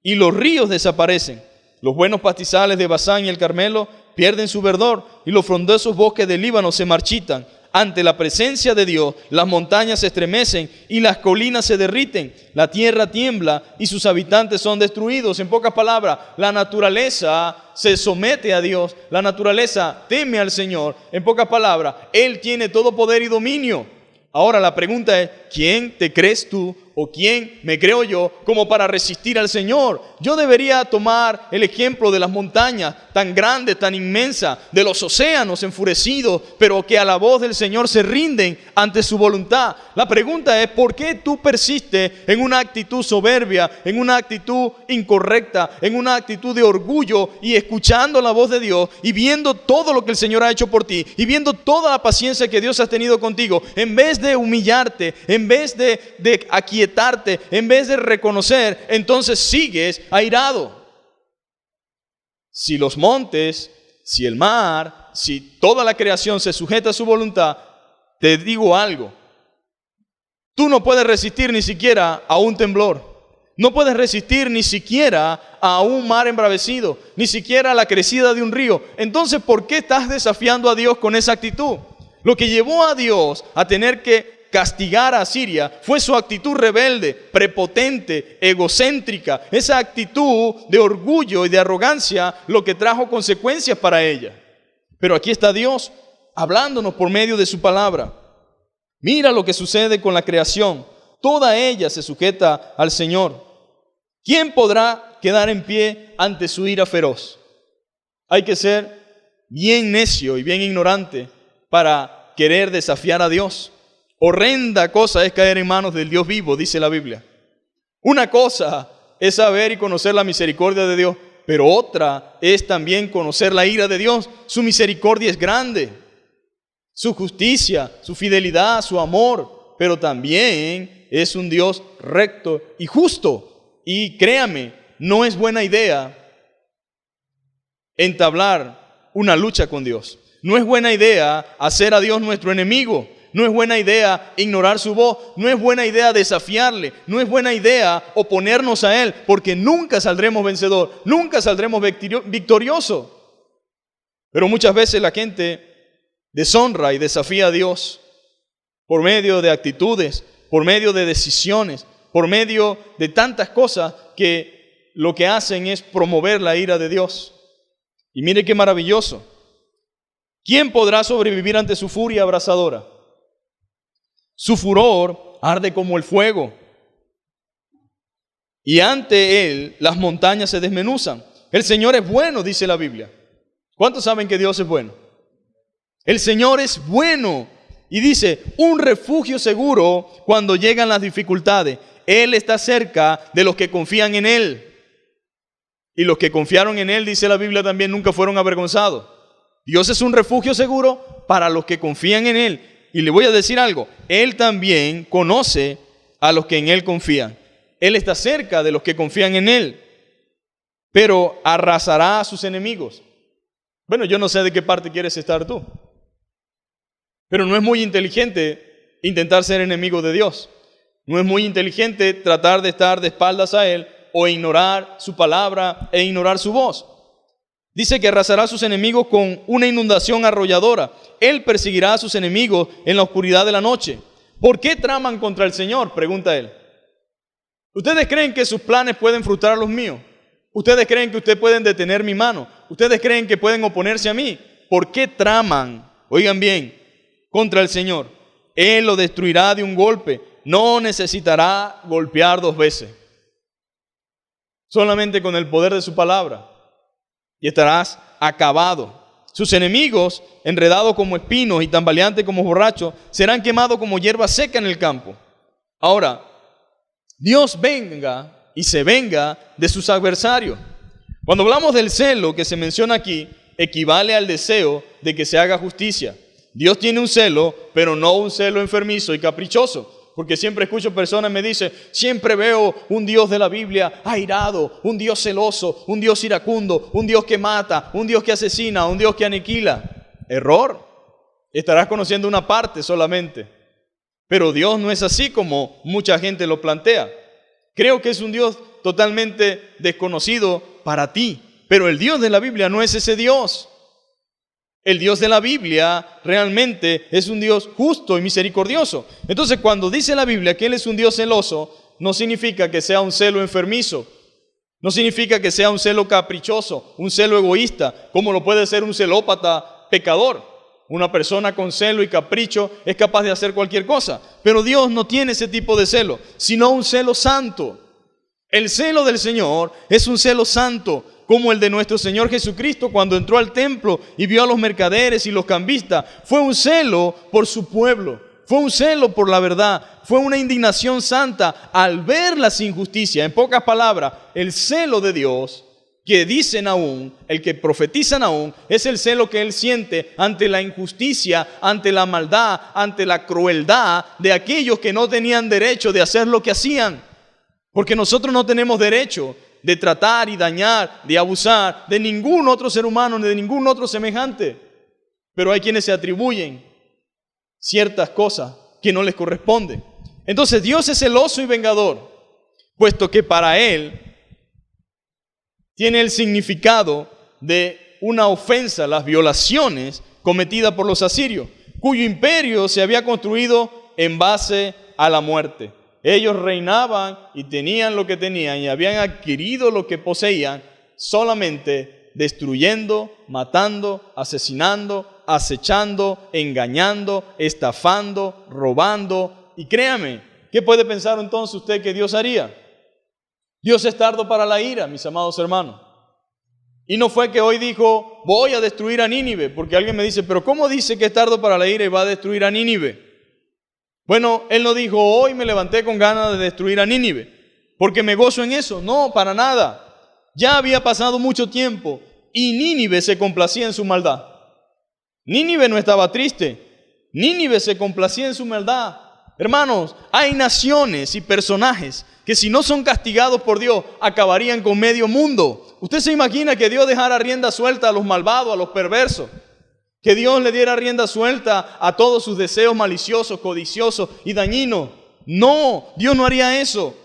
y los ríos desaparecen. Los buenos pastizales de Basán y el Carmelo pierden su verdor, y los frondosos bosques del Líbano se marchitan. Ante la presencia de Dios, las montañas se estremecen y las colinas se derriten. La tierra tiembla y sus habitantes son destruidos. En pocas palabras, la naturaleza se somete a Dios. La naturaleza teme al Señor. En pocas palabras, Él tiene todo poder y dominio. Ahora la pregunta es: ¿quién te crees tú o quién me creo yo como para resistir al Señor? Yo debería tomar el ejemplo de las montañas tan grandes, tan inmensas, de los océanos enfurecidos, pero que a la voz del Señor se rinden ante su voluntad. La pregunta es: ¿por qué tú persistes en una actitud soberbia, en una actitud incorrecta, en una actitud de orgullo, y escuchando la voz de Dios y viendo todo lo que el Señor ha hecho por ti y viendo toda la paciencia que Dios ha tenido contigo, en vez de humillarte, en vez de aquietarte, en vez de reconocer, entonces sigues airado? Si los montes, si el mar, si toda la creación se sujeta a su voluntad, te digo algo: tú no puedes resistir ni siquiera a un temblor. No puedes resistir ni siquiera a un mar embravecido, ni siquiera a la crecida de un río. Entonces, ¿por qué estás desafiando a Dios con esa actitud? Lo que llevó a Dios a tener que castigar a Asiria fue su actitud rebelde, prepotente, egocéntrica. Esa actitud de orgullo y de arrogancia, lo que trajo consecuencias para ella. Pero aquí está Dios hablándonos por medio de su palabra. Mira lo que sucede con la creación. Toda ella se sujeta al Señor. ¿Quién podrá quedar en pie ante su ira feroz? Hay que ser bien necio y bien ignorante para querer desafiar a Dios. Horrenda cosa es caer en manos del Dios vivo, dice la Biblia. Una cosa es saber y conocer la misericordia de Dios, pero otra es también conocer la ira de Dios. Su misericordia es grande, su justicia, su fidelidad, su amor, pero también es un Dios recto y justo. Y créame, no es buena idea entablar una lucha con Dios. No es buena idea hacer a Dios nuestro enemigo. No es buena idea ignorar su voz. No es buena idea desafiarle. No es buena idea oponernos a Él, porque nunca saldremos vencedor, nunca saldremos victoriosos. Pero muchas veces la gente deshonra y desafía a Dios por medio de actitudes, por medio de decisiones, por medio de tantas cosas que lo que hacen es promover la ira de Dios. Y mire qué maravilloso. ¿Quién podrá sobrevivir ante su furia abrasadora? Su furor arde como el fuego, y ante él las montañas se desmenuzan. El Señor es bueno, dice la Biblia. ¿Cuántos saben que Dios es bueno? El Señor es bueno. Y dice, un refugio seguro cuando llegan las dificultades. Él está cerca de los que confían en Él. Y los que confiaron en Él, dice la Biblia también, nunca fueron avergonzados. Dios es un refugio seguro para los que confían en Él. Y le voy a decir algo, Él también conoce a los que en Él confían. Él está cerca de los que confían en Él, pero arrasará a sus enemigos. Bueno, yo no sé de qué parte quieres estar tú, pero no es muy inteligente intentar ser enemigo de Dios. No es muy inteligente tratar de estar de espaldas a Él o ignorar su palabra e ignorar su voz. Dice que arrasará a sus enemigos con una inundación arrolladora. Él perseguirá a sus enemigos en la oscuridad de la noche. ¿Por qué traman contra el Señor?, pregunta él. ¿Ustedes creen que sus planes pueden frustrar los míos? ¿Ustedes creen que ustedes pueden detener mi mano? ¿Ustedes creen que pueden oponerse a mí? ¿Por qué traman, oigan bien, contra el Señor? Él lo destruirá de un golpe. No necesitará golpear 2 veces. Solamente con el poder de su palabra. Y estarás acabado. Sus enemigos, enredados como espinos y tambaleantes como borrachos, serán quemados como hierba seca en el campo. Ahora, Dios venga y se venga de sus adversarios. Cuando hablamos del celo que se menciona aquí, equivale al deseo de que se haga justicia. Dios tiene un celo, pero no un celo enfermizo y caprichoso. Porque siempre escucho personas me dicen, siempre veo un Dios de la Biblia airado, un Dios celoso, un Dios iracundo, un Dios que mata, un Dios que asesina, un Dios que aniquila. Error. Estarás conociendo una parte solamente. Pero Dios no es así como mucha gente lo plantea. Creo que es un Dios totalmente desconocido para ti. Pero el Dios de la Biblia no es ese Dios. El Dios de la Biblia realmente es un Dios justo y misericordioso. Entonces, cuando dice la Biblia que Él es un Dios celoso, no significa que sea un celo enfermizo. No significa que sea un celo caprichoso, un celo egoísta, como lo puede ser un celópata pecador. Una persona con celo y capricho es capaz de hacer cualquier cosa. Pero Dios no tiene ese tipo de celo, sino un celo santo. El celo del Señor es un celo santo, como el de nuestro Señor Jesucristo cuando entró al templo y vio a los mercaderes y los cambistas. Fue un celo por su pueblo, fue un celo por la verdad, fue una indignación santa al ver las injusticias. En pocas palabras, el celo de Dios que dice Nahum, el que profetiza Nahum, es el celo que él siente ante la injusticia, ante la maldad, ante la crueldad de aquellos que no tenían derecho de hacer lo que hacían. Porque nosotros no tenemos derecho de tratar y dañar, de abusar de ningún otro ser humano, ni de ningún otro semejante. Pero hay quienes se atribuyen ciertas cosas que no les corresponden. Entonces Dios es celoso y vengador, puesto que para Él tiene el significado de una ofensa, las violaciones cometidas por los asirios, cuyo imperio se había construido en base a la muerte. Ellos reinaban y tenían lo que tenían y habían adquirido lo que poseían solamente destruyendo, matando, asesinando, acechando, engañando, estafando, robando. Y créame, ¿qué puede pensar entonces usted que Dios haría? Dios es tardo para la ira, mis amados hermanos. Y no fue que hoy dijo, voy a destruir a Nínive, porque alguien me dice, pero ¿cómo dice que es tardo para la ira y va a destruir a Nínive? Bueno, Él no dijo, hoy me levanté con ganas de destruir a Nínive, porque me gozo en eso. No, para nada. Ya había pasado mucho tiempo y Nínive se complacía en su maldad. Nínive no estaba triste, Nínive se complacía en su maldad. Hermanos, hay naciones y personajes que si no son castigados por Dios, acabarían con medio mundo. ¿Usted se imagina que Dios dejara rienda suelta a los malvados, a los perversos? Que Dios le diera rienda suelta a todos sus deseos maliciosos, codiciosos y dañinos. No, Dios no haría eso.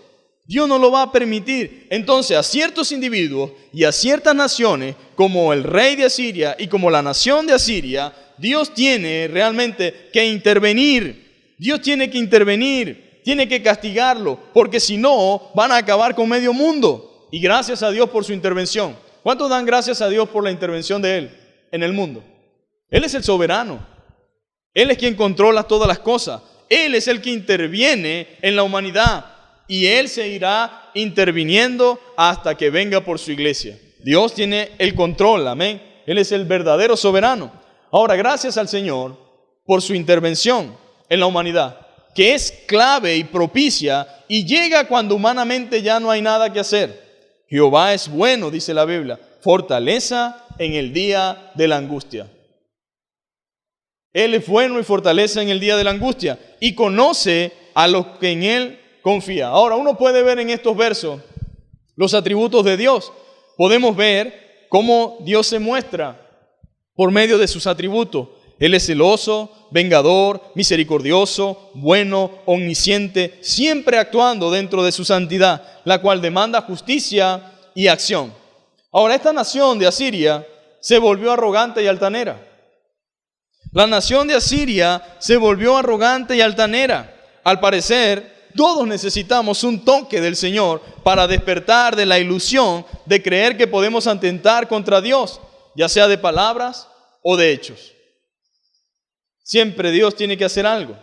Dios no lo va a permitir. Entonces, a ciertos individuos y a ciertas naciones, como el rey de Asiria y como la nación de Asiria, Dios tiene realmente que intervenir. Dios tiene que intervenir, tiene que castigarlo, porque si no, van a acabar con medio mundo. Y gracias a Dios por su intervención. ¿Cuántos dan gracias a Dios por la intervención de Él en el mundo? Él es el soberano. Él es quien controla todas las cosas. Él es el que interviene en la humanidad. Y Él se irá interviniendo hasta que venga por su iglesia. Dios tiene el control, amén. Él es el verdadero soberano. Ahora, gracias al Señor por su intervención en la humanidad, que es clave y propicia y llega cuando humanamente ya no hay nada que hacer. Jehová es bueno, dice la Biblia, fortaleza en el día de la angustia. Él es bueno y fortaleza en el día de la angustia y conoce a los que en Él confía. Ahora, uno puede ver en estos versos los atributos de Dios. Podemos ver cómo Dios se muestra por medio de sus atributos. Él es celoso, vengador, misericordioso, bueno, omnisciente, siempre actuando dentro de su santidad, la cual demanda justicia y acción. Ahora, esta nación de Asiria se volvió arrogante y altanera. La nación de Asiria se volvió arrogante y altanera. Al parecer, todos necesitamos un toque del Señor para despertar de la ilusión de creer que podemos atentar contra Dios, ya sea de palabras o de hechos. Siempre Dios tiene que hacer algo.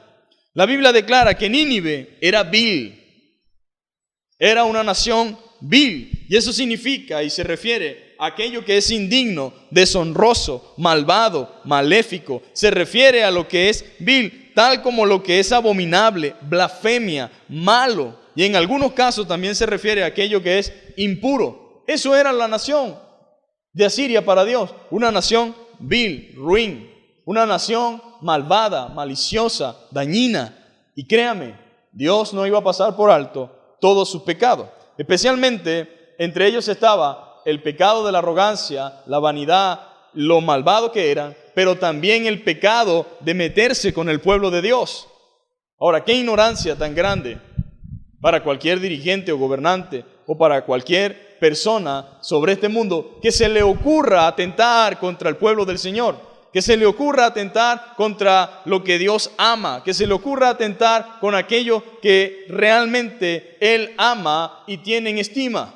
La Biblia declara que Nínive era vil. Era una nación vil. Y eso significa y se refiere a aquello que es indigno, deshonroso, malvado, maléfico. Se refiere a lo que es vil, tal como lo que es abominable, blasfemia, malo. Y en algunos casos también se refiere a aquello que es impuro. Eso era la nación de Asiria para Dios. Una nación vil, ruin. Una nación malvada, maliciosa, dañina. Y créame, Dios no iba a pasar por alto todos sus pecados. Especialmente entre ellos estaba el pecado de la arrogancia, la vanidad, lo malvado que eran, pero también el pecado de meterse con el pueblo de Dios. Ahora, qué ignorancia tan grande para cualquier dirigente o gobernante o para cualquier persona sobre este mundo que se le ocurra atentar contra el pueblo del Señor, que se le ocurra atentar contra lo que Dios ama, que se le ocurra atentar con aquello que realmente Él ama y tiene en estima.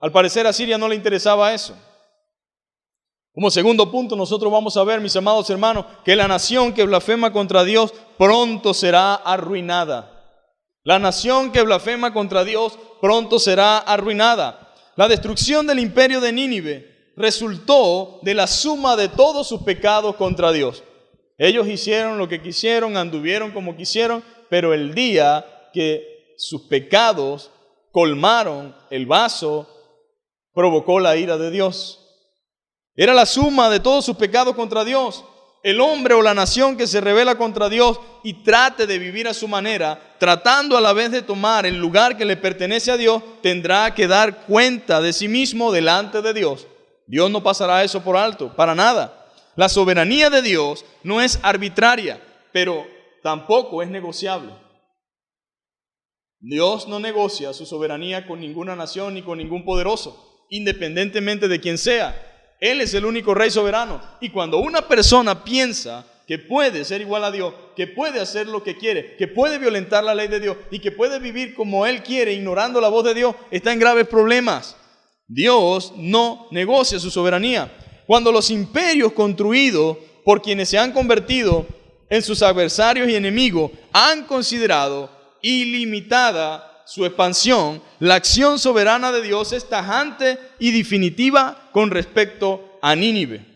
Al parecer a Siria no le interesaba eso. Como segundo punto, nosotros vamos a ver, mis amados hermanos, que la nación que blasfema contra Dios pronto será arruinada. La nación que blasfema contra Dios pronto será arruinada. La destrucción del imperio de Nínive resultó de la suma de todos sus pecados contra Dios. Ellos hicieron lo que quisieron, anduvieron como quisieron, pero el día que sus pecados colmaron el vaso, provocó la ira de Dios. Era la suma de todos sus pecados contra Dios. El hombre o la nación que se rebela contra Dios y trate de vivir a su manera, tratando a la vez de tomar el lugar que le pertenece a Dios, tendrá que dar cuenta de sí mismo delante de Dios. Dios no pasará eso por alto, para nada. La soberanía de Dios no es arbitraria, pero tampoco es negociable. Dios no negocia su soberanía con ninguna nación ni con ningún poderoso, independientemente de quién sea. Él es el único Rey soberano. Y cuando una persona piensa que puede ser igual a Dios, que puede hacer lo que quiere, que puede violentar la ley de Dios y que puede vivir como él quiere, ignorando la voz de Dios, está en graves problemas. Dios no negocia su soberanía. cuando los imperios construidos por quienes se han convertido en sus adversarios y enemigos han considerado ilimitada su expansión, la acción soberana de Dios es tajante y definitiva con respecto a Nínive.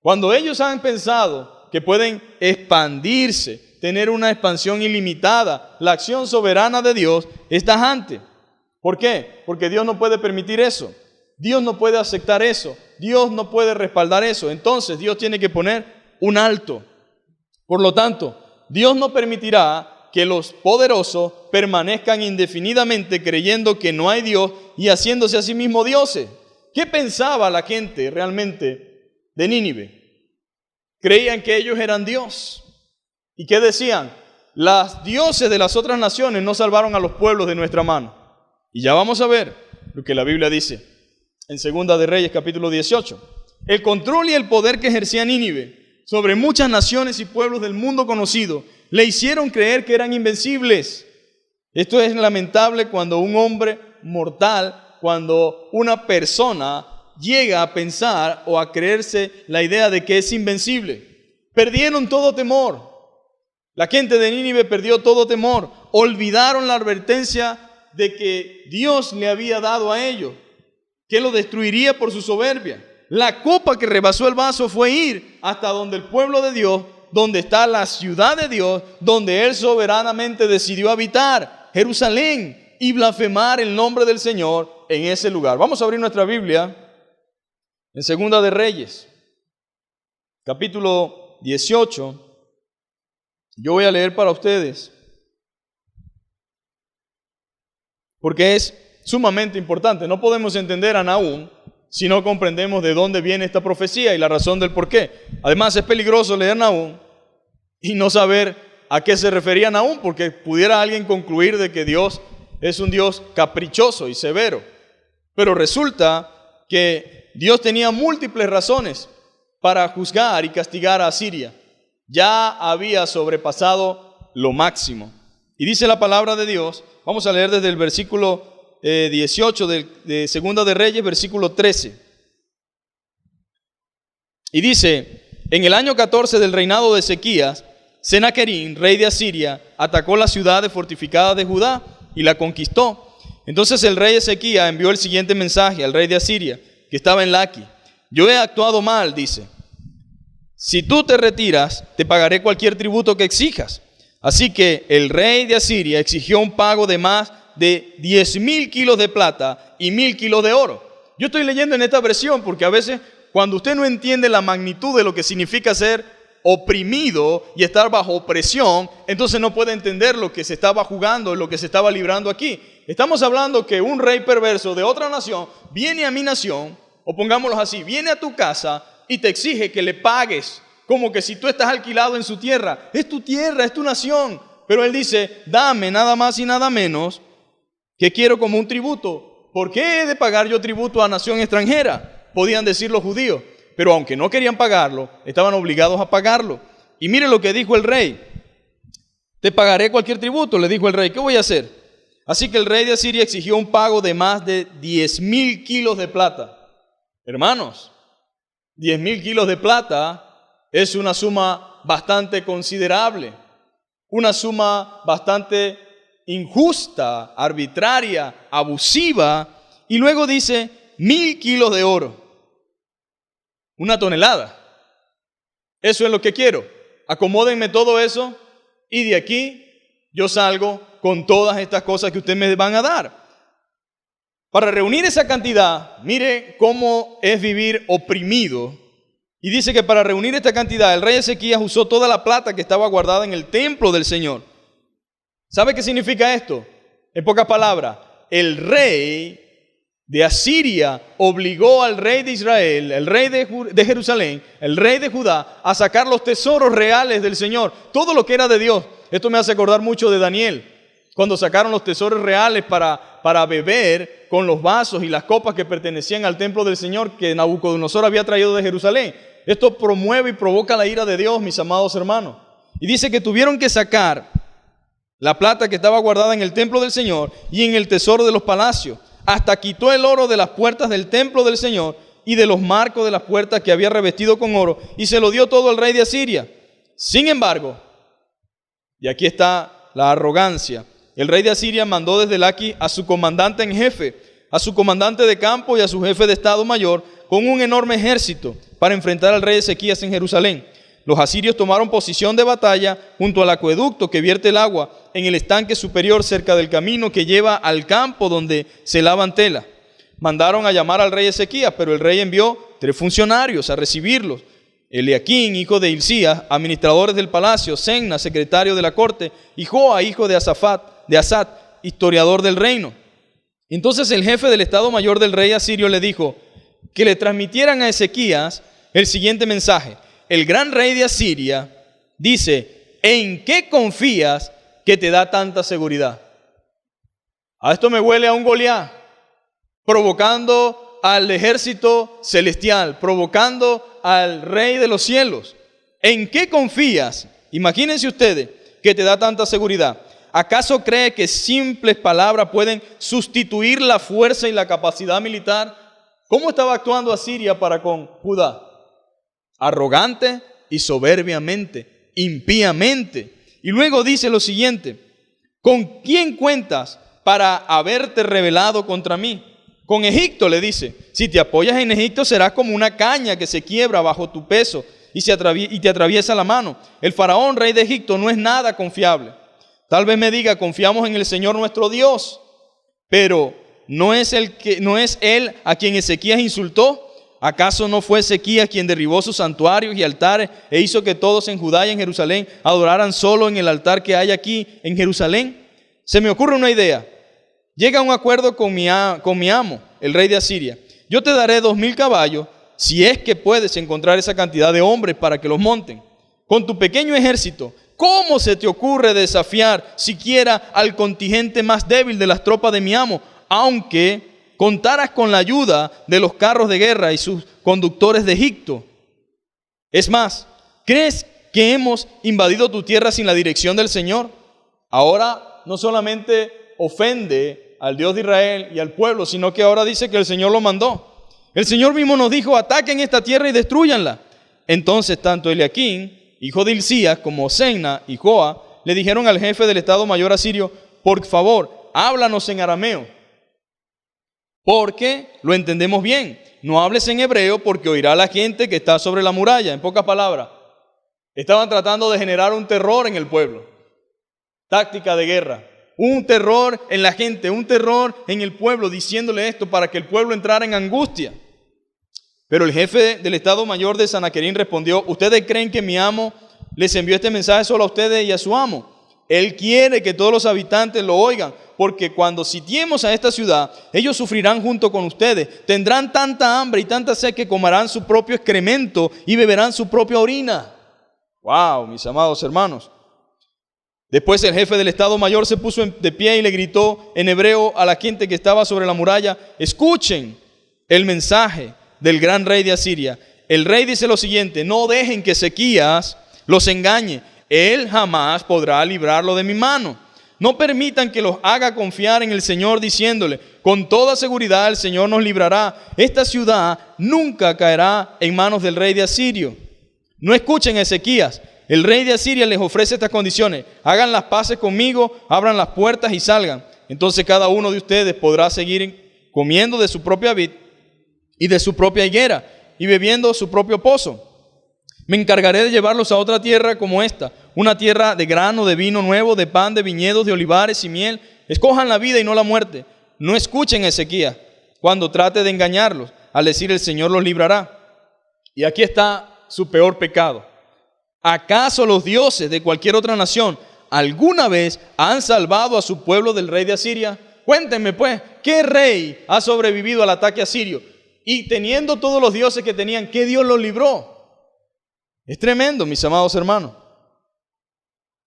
Cuando ellos han pensado que pueden expandirse, tener una expansión ilimitada, la acción soberana de Dios es tajante. ¿Por qué? Porque Dios no puede permitir eso. Dios no puede aceptar eso. Dios no puede respaldar eso. Entonces Dios tiene que poner un alto. Por lo tanto, Dios no permitirá que los poderosos permanezcan indefinidamente creyendo que no hay Dios y haciéndose a sí mismos dioses. ¿Qué pensaba la gente realmente de Nínive? Creían que ellos eran Dios. ¿Y qué decían? Las dioses de las otras naciones no salvaron a los pueblos de nuestra mano. Y ya vamos a ver lo que la Biblia dice en Segunda de Reyes, capítulo 18. El control y el poder que ejercía Nínive sobre muchas naciones y pueblos del mundo conocido le hicieron creer que eran invencibles. Esto es lamentable cuando un hombre mortal, cuando una persona llega a pensar o a creerse la idea de que es invencible. Perdieron todo temor. La gente de Nínive perdió todo temor. Olvidaron la advertencia de que Dios le había dado a ellos, que lo destruiría por su soberbia. La copa que rebasó el vaso fue ir hasta donde el pueblo de Dios, donde está la ciudad de Dios, donde Él soberanamente decidió habitar, Jerusalén, y blasfemar el nombre del Señor en ese lugar. Vamos a abrir nuestra Biblia en Segunda de Reyes, capítulo 18. Yo voy a leer para ustedes, porque es sumamente importante. No podemos entender a Nahum si no comprendemos de dónde viene esta profecía y la razón del por qué. Además, es peligroso leer Nahum y no saber a qué se refería Nahum, porque pudiera alguien concluir de que Dios es un Dios caprichoso y severo. Pero resulta que Dios tenía múltiples razones para juzgar y castigar a Asiria. Ya había sobrepasado lo máximo. Y dice la palabra de Dios, vamos a leer desde el versículo 18 de Segunda de Reyes, versículo 13. Y dice: en el año 14 del reinado de Ezequías, Senaquerín, rey de Asiria, atacó las ciudades fortificadas de Judá y la conquistó. Entonces el rey Ezequías envió el siguiente mensaje al rey de Asiria, que estaba en Laqui. Yo he actuado mal, dice. Si tú te retiras, te pagaré cualquier tributo que exijas. Así que el rey de Asiria exigió un pago de más de 10,000 kilos de plata y 1,000 kilos de oro. Yo estoy leyendo en esta versión porque a veces cuando usted no entiende la magnitud de lo que significa ser oprimido y estar bajo opresión, entonces no puede entender lo que se estaba jugando, lo que se estaba librando aquí. Estamos hablando que un rey perverso de otra nación viene a mi nación, o pongámoslo así, viene a tu casa y te exige que le pagues, como que si tú estás alquilado en su tierra. Es tu tierra, es tu nación. Pero él dice: dame nada más y nada menos que quiero como un tributo. ¿Por qué he de pagar yo tributo a nación extranjera? Podían decir los judíos. Pero aunque no querían pagarlo, estaban obligados a pagarlo. Y mire lo que dijo el rey: te pagaré cualquier tributo, le dijo el rey. ¿Qué voy a hacer? Así que el rey de Asiria exigió un pago de más de 10,000 kilos de plata. Hermanos, 10,000 kilos de plata es una suma bastante considerable, una suma bastante injusta, arbitraria, abusiva. Y luego dice 1,000 kilos de oro, una tonelada. Eso es lo que quiero. Acomódenme todo eso y de aquí yo salgo con todas estas cosas que ustedes me van a dar. Para reunir esa cantidad, mire cómo es vivir oprimido. Y dice que para reunir esta cantidad, el rey Ezequías usó toda la plata que estaba guardada en el templo del Señor. ¿Sabe qué significa esto? En pocas palabras, el rey de Asiria obligó al rey de Israel, el rey de Jerusalén, el rey de Judá, a sacar los tesoros reales del Señor, todo lo que era de Dios. Esto me hace acordar mucho de Daniel, cuando sacaron los tesoros reales para beber con los vasos y las copas que pertenecían al templo del Señor que Nabucodonosor había traído de Jerusalén. Esto promueve y provoca la ira de Dios, mis amados hermanos. Y dice que tuvieron que sacar la plata que estaba guardada en el templo del Señor y en el tesoro de los palacios. Hasta quitó el oro de las puertas del templo del Señor y de los marcos de las puertas que había revestido con oro, y se lo dio todo al rey de Asiria. Sin embargo, y aquí está la arrogancia, el rey de Asiria mandó desde Laquis a su comandante en jefe, a su comandante de campo y a su jefe de estado mayor, con un enorme ejército, para enfrentar al rey Ezequías en Jerusalén. Los asirios tomaron posición de batalla junto al acueducto que vierte el agua en el estanque superior cerca del camino que lleva al campo donde se lavan tela. Mandaron a llamar al rey Ezequías, pero el rey envió 3 funcionarios a recibirlos: Eliaquín, hijo de Hilcías, administradores del palacio; Semna, secretario de la corte; y Joa, hijo de Asat, historiador del reino. Entonces el jefe del estado mayor del rey asirio le dijo que le transmitieran a Ezequías el siguiente mensaje: el gran rey de Asiria dice, ¿en qué confías que te da tanta seguridad? A esto me huele a un Goliat, provocando al ejército celestial, provocando al rey de los cielos. ¿En qué confías? Imagínense ustedes, que te da tanta seguridad. ¿Acaso cree que simples palabras pueden sustituir la fuerza y la capacidad militar? ¿Cómo estaba actuando Asiria para con Judá? Arrogante y soberbiamente, impíamente. Y luego dice lo siguiente: ¿con quién cuentas para haberte rebelado contra mí? Con Egipto, le dice. Si te apoyas en Egipto, serás como una caña que se quiebra bajo tu peso y te atraviesa la mano. El faraón, rey de Egipto, no es nada confiable. Tal vez me diga, confiamos en el Señor nuestro Dios, pero ¿no es él a quien Ezequías insultó? ¿Acaso no fue Ezequías quien derribó sus santuarios y altares e hizo que todos en Judá y en Jerusalén adoraran solo en el altar que hay aquí en Jerusalén? Se me ocurre una idea. Llega a un acuerdo con mi amo, el rey de Asiria. Yo te daré 2,000 caballos, si es que puedes encontrar esa cantidad de hombres para que los monten. Con tu pequeño ejército, ¿cómo se te ocurre desafiar siquiera al contingente más débil de las tropas de mi amo, aunque contaras con la ayuda de los carros de guerra y sus conductores de Egipto? Es más, ¿crees que hemos invadido tu tierra sin la dirección del Señor? Ahora no solamente ofende al Dios de Israel y al pueblo, sino que ahora dice que el Señor lo mandó. El Señor mismo nos dijo, ataquen esta tierra y destrúyanla. Entonces tanto Eliaquín, hijo de Hilcías, como Semna y Joa le dijeron al jefe del estado mayor asirio, por favor, háblanos en arameo, porque lo entendemos bien. No hables en hebreo, porque oirá la gente que está sobre la muralla. En pocas palabras, estaban tratando de generar un terror en el pueblo. Táctica de guerra. Un terror en la gente, un terror en el pueblo, diciéndole esto para que el pueblo entrara en angustia. Pero el jefe del estado mayor de Sanaquerín respondió, ¿ustedes creen que mi amo les envió este mensaje solo a ustedes y a su amo? Él quiere que todos los habitantes lo oigan, porque cuando sitiemos a esta ciudad, ellos sufrirán junto con ustedes. Tendrán tanta hambre y tanta sed que comerán su propio excremento y beberán su propia orina. ¡Wow, mis amados hermanos! Después el jefe del estado mayor se puso de pie y le gritó en hebreo a la gente que estaba sobre la muralla, escuchen el mensaje del gran rey de Asiria. El rey dice lo siguiente, no dejen que Ezequías los engañe. Él jamás podrá librarlo de mi mano. No permitan que los haga confiar en el Señor diciéndole, con toda seguridad el Señor nos librará. Esta ciudad nunca caerá en manos del rey de Asirio. No escuchen a Ezequías. El rey de Asiria les ofrece estas condiciones. Hagan las paces conmigo, abran las puertas y salgan. Entonces cada uno de ustedes podrá seguir comiendo de su propia vid y de su propia higuera y bebiendo su propio pozo. Me encargaré de llevarlos a otra tierra como esta, una tierra de grano, de vino nuevo, de pan, de viñedos, de olivares y miel. Escojan la vida y no la muerte. No escuchen a Ezequías cuando trate de engañarlos, al decir el Señor los librará. Y aquí está su peor pecado. ¿Acaso los dioses de cualquier otra nación alguna vez han salvado a su pueblo del rey de Asiria? Cuéntenme pues, ¿qué rey ha sobrevivido al ataque asirio? Y teniendo todos los dioses que tenían, ¿qué Dios los libró? Es tremendo, mis amados hermanos.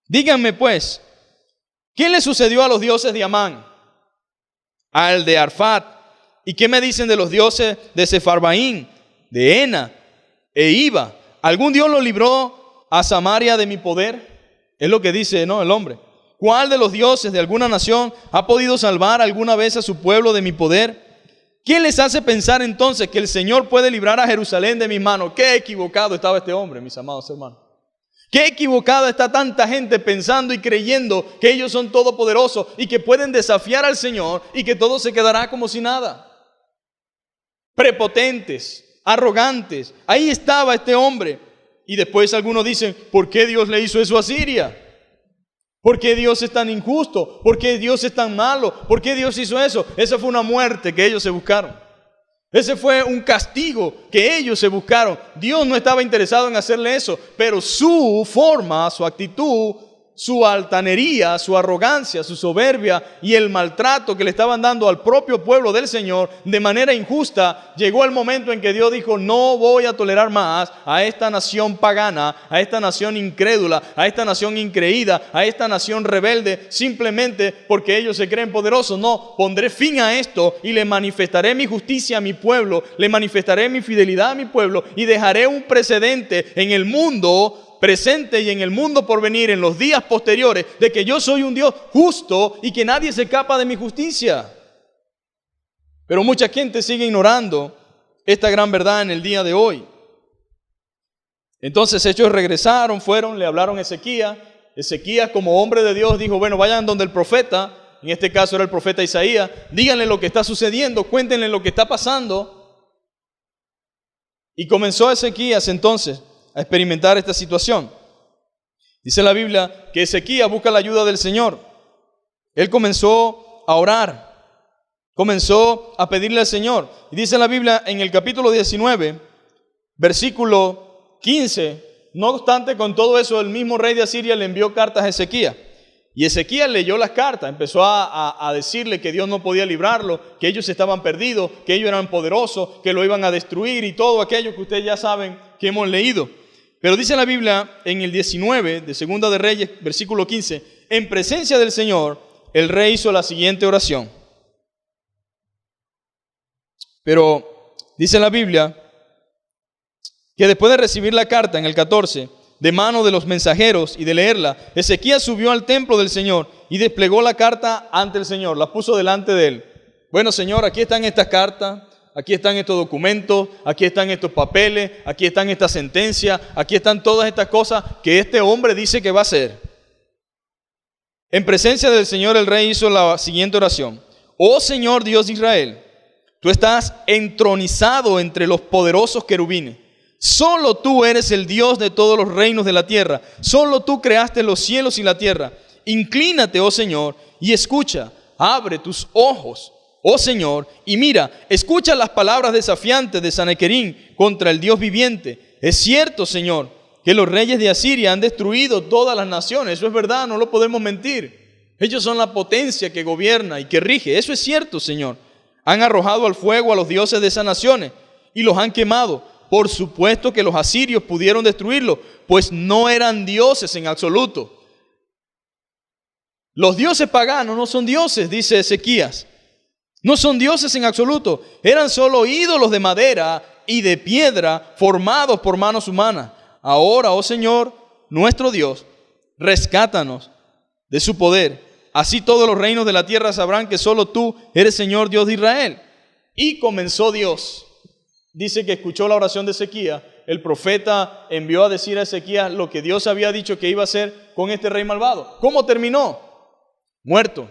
Díganme pues, ¿qué le sucedió a los dioses de Amán? Al de Arfat. ¿Y qué me dicen de los dioses de Sefarbaín, de Ena e Iba? ¿Algún Dios los libró a Samaria de mi poder? Es lo que dice, ¿no?, el hombre. ¿Cuál de los dioses de alguna nación ha podido salvar alguna vez a su pueblo de mi poder? ¿Qué les hace pensar entonces que el Señor puede librar a Jerusalén de mis manos? Qué equivocado estaba este hombre, mis amados hermanos. Qué equivocada está tanta gente pensando y creyendo que ellos son todopoderosos y que pueden desafiar al Señor y que todo se quedará como si nada. Prepotentes, arrogantes. Ahí estaba este hombre. Y después algunos dicen, ¿por qué Dios le hizo eso a Siria? ¿Por qué Dios es tan injusto? ¿Por qué Dios es tan malo? ¿Por qué Dios hizo eso? Esa fue una muerte que ellos se buscaron. Ese fue un castigo que ellos se buscaron. Dios no estaba interesado en hacerle eso, pero su forma, su actitud, su altanería, su arrogancia, su soberbia y el maltrato que le estaban dando al propio pueblo del Señor de manera injusta, llegó el momento en que Dios dijo, no voy a tolerar más a esta nación pagana, a esta nación incrédula, a esta nación increída, a esta nación rebelde, simplemente porque ellos se creen poderosos. No, pondré fin a esto y le manifestaré mi justicia a mi pueblo, le manifestaré mi fidelidad a mi pueblo y dejaré un precedente en el mundo presente y en el mundo por venir, en los días posteriores, de que yo soy un Dios justo y que nadie se escapa de mi justicia. Pero mucha gente sigue ignorando esta gran verdad en el día de hoy. Entonces ellos regresaron, fueron, le hablaron a Ezequías. Ezequías, como hombre de Dios, dijo, bueno, vayan donde el profeta, en este caso era el profeta Isaías, díganle lo que está sucediendo, cuéntenle lo que está pasando. Y comenzó Ezequías entonces a experimentar esta situación. Dice la Biblia que Ezequías busca la ayuda del Señor. Él comenzó a orar, comenzó a pedirle al Señor. Y dice la Biblia en el capítulo 19, versículo 15, no obstante con todo eso, el mismo rey de Asiria le envió cartas a Ezequías. Y Ezequías leyó las cartas, empezó a decirle que Dios no podía librarlo, que ellos estaban perdidos, que ellos eran poderosos, que lo iban a destruir y todo aquello que ustedes ya saben que hemos leído. Pero dice la Biblia en el 19 de Segunda de Reyes, versículo 15, en presencia del Señor, el rey hizo la siguiente oración. Pero dice la Biblia que después de recibir la carta en el 14, de mano de los mensajeros y de leerla, Ezequías subió al templo del Señor y desplegó la carta ante el Señor, la puso delante de él. Bueno, Señor, aquí están estas cartas. Aquí están estos documentos, aquí están estos papeles, aquí están estas sentencias, aquí están todas estas cosas que este hombre dice que va a hacer. En presencia del Señor el rey hizo la siguiente oración. Oh Señor Dios de Israel, tú estás entronizado entre los poderosos querubines. Solo tú eres el Dios de todos los reinos de la tierra. Solo tú creaste los cielos y la tierra. Inclínate, oh Señor, y escucha. Abre tus ojos, oh Señor, y mira, escucha las palabras desafiantes de Sanquerín contra el Dios viviente. Es cierto, Señor, que los reyes de Asiria han destruido todas las naciones. Eso es verdad, no lo podemos mentir. Ellos son la potencia que gobierna y que rige. Eso es cierto, Señor. Han arrojado al fuego a los dioses de esas naciones y los han quemado. Por supuesto que los asirios pudieron destruirlos, pues no eran dioses en absoluto. Los dioses paganos no son dioses, dice Ezequías. No son dioses en absoluto, eran solo ídolos de madera y de piedra formados por manos humanas. Ahora, oh Señor, nuestro Dios, rescátanos de su poder. Así todos los reinos de la tierra sabrán que solo tú eres Señor Dios de Israel. Y comenzó Dios. Dice que escuchó la oración de Ezequías. El profeta envió a decir a Ezequías lo que Dios había dicho que iba a hacer con este rey malvado. ¿Cómo terminó? Muerto.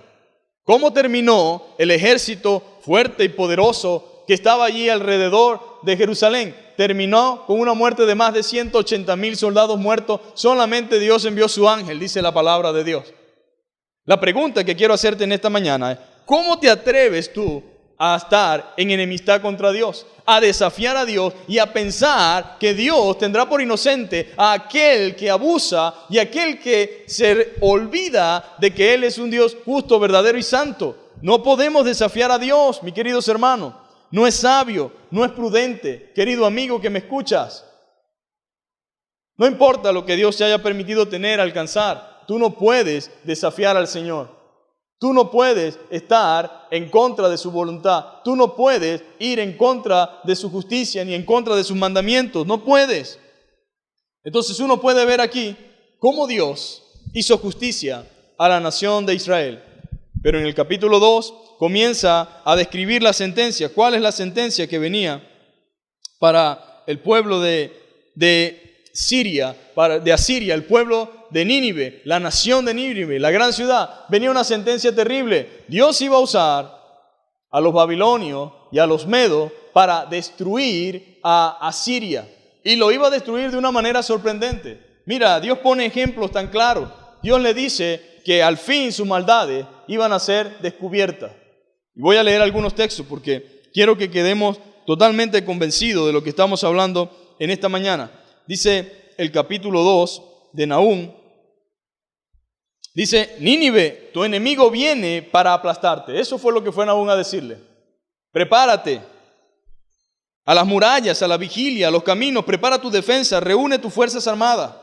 ¿Cómo terminó el ejército fuerte y poderoso que estaba allí alrededor de Jerusalén? Terminó con una muerte de más de 180,000 soldados muertos. Solamente Dios envió su ángel, dice la palabra de Dios. La pregunta que quiero hacerte en esta mañana es, ¿cómo te atreves tú a estar en enemistad contra Dios? A desafiar a Dios y a pensar que Dios tendrá por inocente a aquel que abusa y aquel que se olvida de que Él es un Dios justo, verdadero y santo. No podemos desafiar a Dios, mis queridos hermanos. No es sabio, no es prudente. Querido amigo que me escuchas, no importa lo que Dios te haya permitido tener, alcanzar, tú no puedes desafiar al Señor. Tú no puedes estar en contra de su voluntad. Tú no puedes ir en contra de su justicia ni en contra de sus mandamientos. No puedes. Entonces uno puede ver aquí cómo Dios hizo justicia a la nación de Israel. Pero en el capítulo 2 comienza a describir la sentencia. ¿Cuál es la sentencia que venía para el pueblo de Siria, de Asiria, el pueblo de Nínive, la nación de Nínive, la gran ciudad? Venía una sentencia terrible. Dios iba a usar a los babilonios y a los medos para destruir a Asiria. Y lo iba a destruir de una manera sorprendente. Mira, Dios pone ejemplos tan claros. Dios le dice que al fin sus maldades iban a ser descubiertas. Y voy a leer algunos textos porque quiero que quedemos totalmente convencidos de lo que estamos hablando en esta mañana. Dice el capítulo 2 de Nahum, dice: Nínive, tu enemigo viene para aplastarte. Eso fue lo que fue Nahum a decirle. Prepárate a las murallas, a la vigilia, a los caminos, prepara tu defensa, reúne tus fuerzas armadas.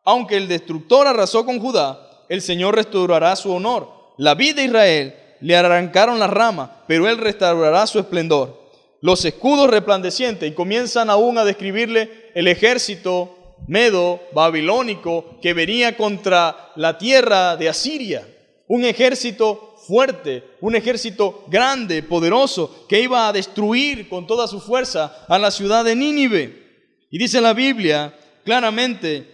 Aunque el destructor arrasó con Judá, el Señor restaurará su honor. La vid de Israel le arrancaron las ramas, pero Él restaurará su esplendor. Los escudos resplandecientes, y comienzan aún a describirle el ejército medo, babilónico, que venía contra la tierra de Asiria. Un ejército fuerte, un ejército grande, poderoso, que iba a destruir con toda su fuerza a la ciudad de Nínive. Y dice la Biblia claramente,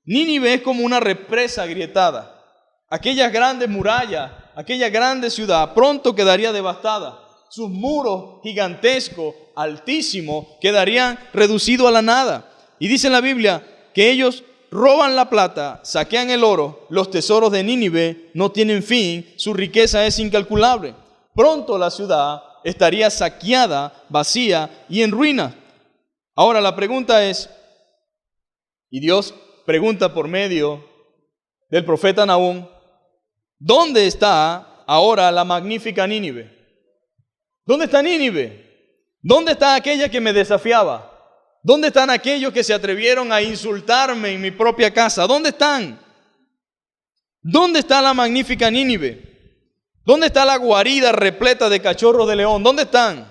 Nínive es como una represa agrietada. Aquellas grandes murallas, aquella grande ciudad pronto quedaría devastada. Sus muros gigantescos, altísimos, quedarían reducidos a la nada. Y dice la Biblia que ellos roban la plata, saquean el oro, los tesoros de Nínive no tienen fin, su riqueza es incalculable. Pronto la ciudad estaría saqueada, vacía y en ruinas. Ahora la pregunta es, y Dios pregunta por medio del profeta Nahum, ¿dónde está ahora la magnífica Nínive? ¿Dónde está Nínive? ¿Dónde está aquella que me desafiaba? ¿Dónde están aquellos que se atrevieron a insultarme en mi propia casa? ¿Dónde están? ¿Dónde está la magnífica Nínive? ¿Dónde está la guarida repleta de cachorros de león? ¿Dónde están?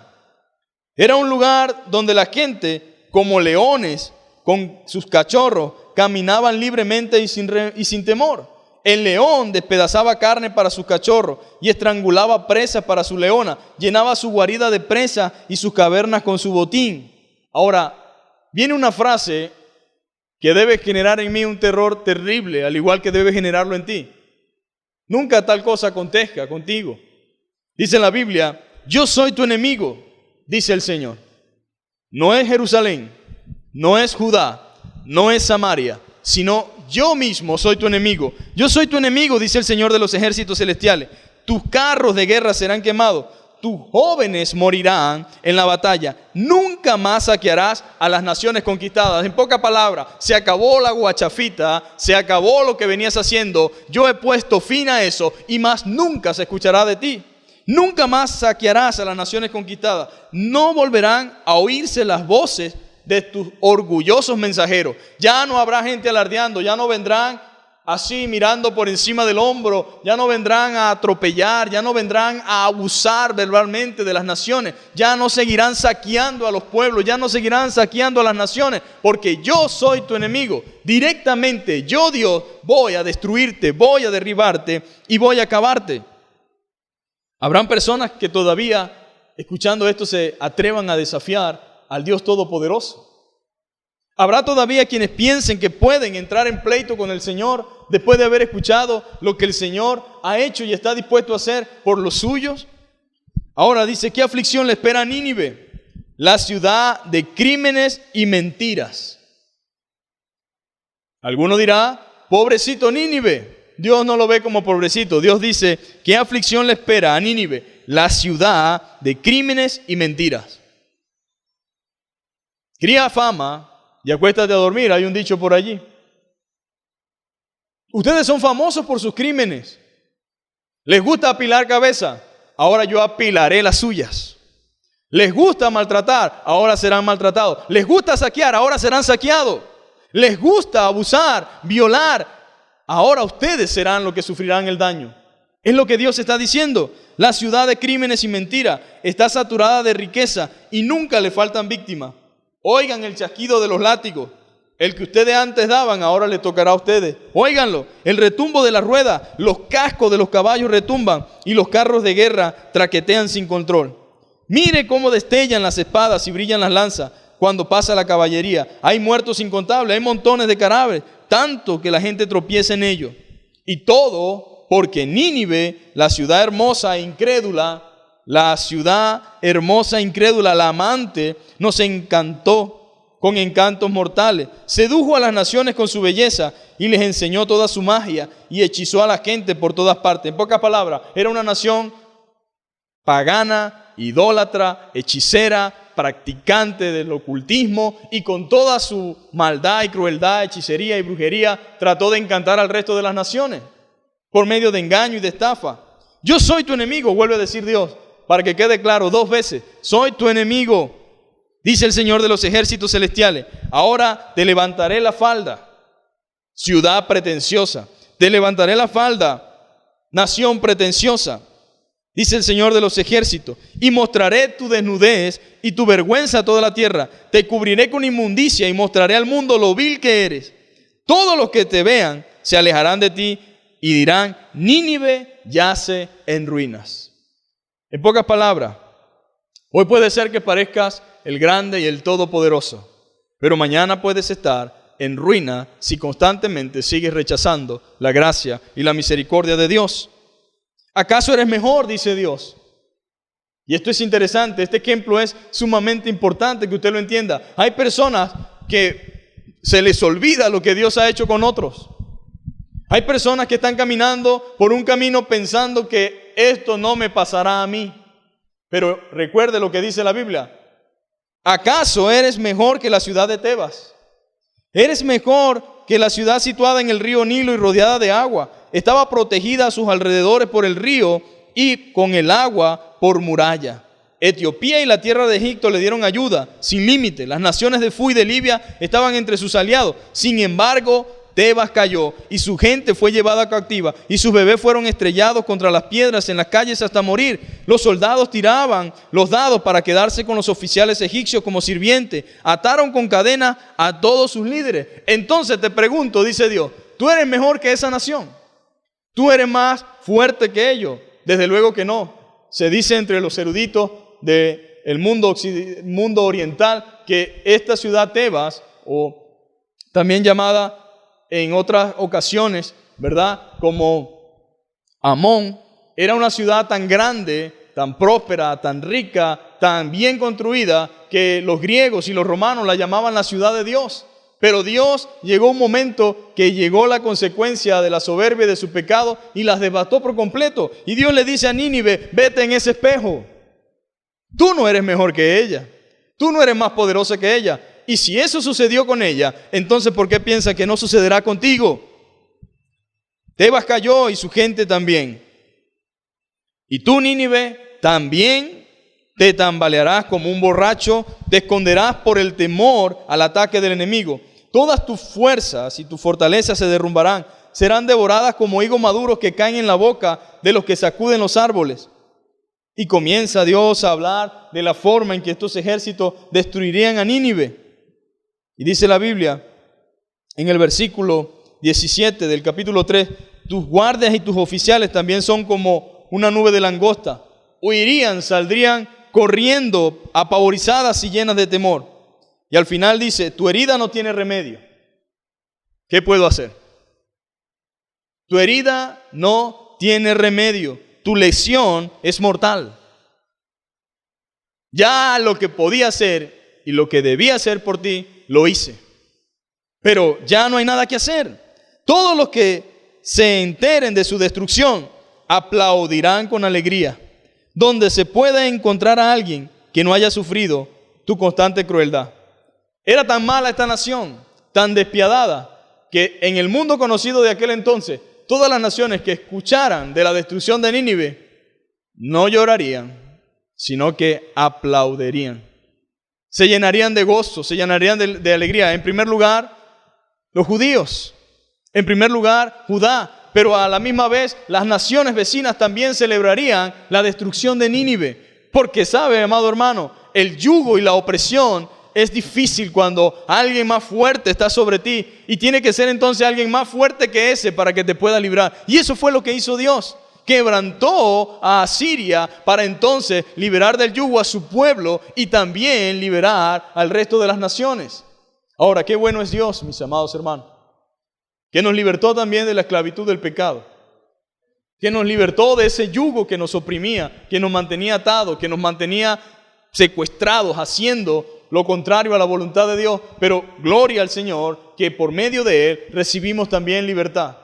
Era un lugar donde la gente, como leones, con sus cachorros, caminaban libremente y sin temor. El león despedazaba carne para sus cachorros y estrangulaba presas para su leona. Llenaba su guarida de presa y sus cavernas con su botín. Ahora, viene una frase que debe generar en mí un terror terrible, al igual que debe generarlo en ti. Nunca tal cosa acontezca contigo. Dice la Biblia, yo soy tu enemigo, dice el Señor. No es Jerusalén, no es Judá, no es Samaria, sino yo mismo soy tu enemigo. Yo soy tu enemigo, dice el Señor de los ejércitos celestiales. Tus carros de guerra serán quemados. Tus jóvenes morirán en la batalla. Nunca más saquearás a las naciones conquistadas. En pocas palabras, se acabó la guachafita, se acabó lo que venías haciendo. Yo he puesto fin a eso y más nunca se escuchará de ti. Nunca más saquearás a las naciones conquistadas. No volverán a oírse las voces de tus orgullosos mensajeros. Ya no habrá gente alardeando, ya no vendrán así mirando por encima del hombro, ya no vendrán a atropellar, ya no vendrán a abusar verbalmente de las naciones, ya no seguirán saqueando a los pueblos, ya no seguirán saqueando a las naciones, porque yo soy tu enemigo. Directamente, yo Dios, voy a destruirte, voy a derribarte y voy a acabarte. Habrán personas que todavía, escuchando esto, se atrevan a desafiar al Dios Todopoderoso. Habrá todavía quienes piensen que pueden entrar en pleito con el Señor después de haber escuchado lo que el Señor ha hecho y está dispuesto a hacer por los suyos. Ahora dice, ¿qué aflicción le espera a Nínive? La ciudad de crímenes y mentiras. Alguno dirá, pobrecito Nínive. Dios no lo ve como pobrecito. Dios dice, ¿qué aflicción le espera a Nínive? La ciudad de crímenes y mentiras. Cría fama y acuéstate a dormir, hay un dicho por allí. Ustedes son famosos por sus crímenes. Les gusta apilar cabeza, ahora yo apilaré las suyas. Les gusta maltratar, ahora serán maltratados. Les gusta saquear, ahora serán saqueados. Les gusta abusar, violar, ahora ustedes serán los que sufrirán el daño. Es lo que Dios está diciendo. La ciudad de crímenes y mentiras está saturada de riqueza y nunca le faltan víctimas. Oigan el chasquido de los látigos. El que ustedes antes daban, ahora les tocará a ustedes. Óiganlo, el retumbo de la rueda, los cascos de los caballos retumban y los carros de guerra traquetean sin control. Mire cómo destellan las espadas y brillan las lanzas cuando pasa la caballería. Hay muertos incontables, hay montones de cadáveres, tanto que la gente tropieza en ellos. Y todo porque Nínive, la ciudad hermosa e incrédula, la amante, nos encantó con encantos mortales. Sedujo a las naciones con su belleza y les enseñó toda su magia y hechizó a la gente por todas partes. En pocas palabras, era una nación pagana, idólatra, hechicera, practicante del ocultismo, y con toda su maldad y crueldad, hechicería y brujería, trató de encantar al resto de las naciones por medio de engaño y de estafa. Yo soy tu enemigo, vuelve a decir Dios, para que quede claro 2 veces. Soy tu enemigo, dice el Señor de los ejércitos celestiales. Ahora te levantaré la falda, ciudad pretenciosa. Te levantaré la falda, nación pretenciosa, dice el Señor de los ejércitos. Y mostraré tu desnudez y tu vergüenza a toda la tierra. Te cubriré con inmundicia y mostraré al mundo lo vil que eres. Todos los que te vean se alejarán de ti y dirán: Nínive yace en ruinas. En pocas palabras, hoy puede ser que parezcas el grande y el todopoderoso, pero mañana puedes estar en ruina si constantemente sigues rechazando la gracia y la misericordia de Dios. ¿Acaso eres mejor?, dice Dios. Y esto es interesante, este ejemplo es sumamente importante que usted lo entienda. Hay personas que se les olvida lo que Dios ha hecho con otros. Hay personas que están caminando por un camino pensando que esto no me pasará a mí. Pero recuerde lo que dice la Biblia. ¿Acaso eres mejor que la ciudad de Tebas? ¿Eres mejor que la ciudad situada en el río Nilo y rodeada de agua? Estaba protegida a sus alrededores por el río y con el agua por muralla. Etiopía y la tierra de Egipto le dieron ayuda sin límite. Las naciones de Fu y de Libia estaban entre sus aliados. Sin embargo, Tebas cayó y su gente fue llevada cautiva y sus bebés fueron estrellados contra las piedras en las calles hasta morir. Los soldados tiraban los dados para quedarse con los oficiales egipcios como sirvientes. Ataron con cadena a todos sus líderes. Entonces te pregunto, dice Dios, ¿tú eres mejor que esa nación? ¿Tú eres más fuerte que ellos? Desde luego que no. Se dice entre los eruditos del mundo oriental que esta ciudad Tebas, o también llamada en otras ocasiones, ¿verdad?, como Amón, era una ciudad tan grande, tan próspera, tan rica, tan bien construida, que los griegos y los romanos la llamaban la ciudad de Dios. Pero Dios llegó un momento que llegó la consecuencia de la soberbia y de su pecado y las devastó por completo. Y Dios le dice a Nínive: vete en ese espejo. Tú no eres mejor que ella. Tú no eres más poderosa que ella. Y si eso sucedió con ella, entonces ¿por qué piensa que no sucederá contigo? Tebas cayó y su gente también. Y tú, Nínive, también te tambalearás como un borracho, te esconderás por el temor al ataque del enemigo. Todas tus fuerzas y tus fortalezas se derrumbarán, serán devoradas como higos maduros que caen en la boca de los que sacuden los árboles. Y comienza Dios a hablar de la forma en que estos ejércitos destruirían a Nínive. Y dice la Biblia, en el versículo 17 del capítulo 3, tus guardias y tus oficiales también son como una nube de langosta. Huirían, saldrían corriendo, apavorizadas y llenas de temor. Y al final dice, tu herida no tiene remedio. ¿Qué puedo hacer? Tu herida no tiene remedio. Tu lesión es mortal. Ya lo que podía hacer y lo que debía hacer por ti, lo hice. Pero ya no hay nada que hacer. Todos los que se enteren de su destrucción aplaudirán con alegría. Donde se pueda encontrar a alguien que no haya sufrido tu constante crueldad. Era tan mala esta nación, tan despiadada, que en el mundo conocido de aquel entonces, todas las naciones que escucharan de la destrucción de Nínive no llorarían, sino que aplaudirían. Se llenarían de gozo, se llenarían de alegría. En primer lugar, los judíos. En primer lugar, Judá. Pero a la misma vez, las naciones vecinas también celebrarían la destrucción de Nínive. Porque sabe, amado hermano, el yugo y la opresión es difícil cuando alguien más fuerte está sobre ti y tiene que ser entonces alguien más fuerte que ese para que te pueda librar. Y eso fue lo que hizo Dios. Quebrantó a Asiria para entonces liberar del yugo a su pueblo y también liberar al resto de las naciones. Ahora, qué bueno es Dios, mis amados hermanos, que nos libertó también de la esclavitud del pecado, que nos libertó de ese yugo que nos oprimía, que nos mantenía atados, que nos mantenía secuestrados, haciendo lo contrario a la voluntad de Dios. Pero gloria al Señor, que por medio de Él recibimos también libertad.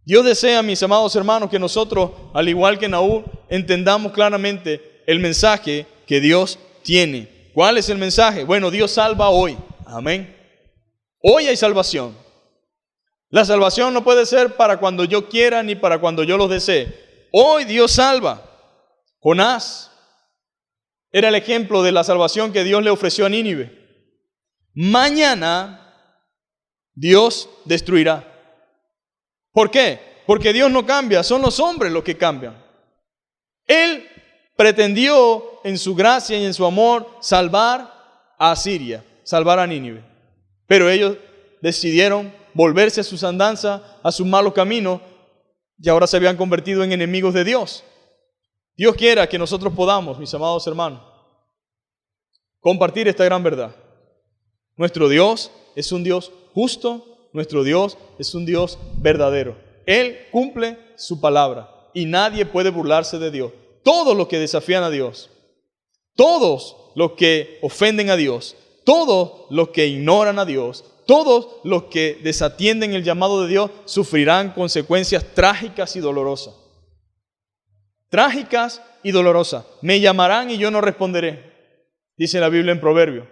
Dios desea, mis amados hermanos, que nosotros, al igual que Nahum, entendamos claramente el mensaje que Dios tiene. ¿Cuál es el mensaje? Bueno, Dios salva hoy. Amén. Hoy hay salvación. La salvación no puede ser para cuando yo quiera ni para cuando yo lo desee. Hoy Dios salva. Jonás era el ejemplo de la salvación que Dios le ofreció a Nínive. Mañana Dios destruirá. ¿Por qué? Porque Dios no cambia, son los hombres los que cambian. Él pretendió en su gracia y en su amor salvar a Asiria, salvar a Nínive. Pero ellos decidieron volverse a sus andanzas, a sus malos caminos, y ahora se habían convertido en enemigos de Dios. Dios quiera que nosotros podamos, mis amados hermanos, compartir esta gran verdad. Nuestro Dios es un Dios justo. Nuestro Dios es un Dios verdadero. Él cumple su palabra y nadie puede burlarse de Dios. Todos los que desafían a Dios, todos los que ofenden a Dios, todos los que ignoran a Dios, todos los que desatienden el llamado de Dios sufrirán consecuencias trágicas y dolorosas. Trágicas y dolorosas. Me llamarán y yo no responderé, dice la Biblia en Proverbios.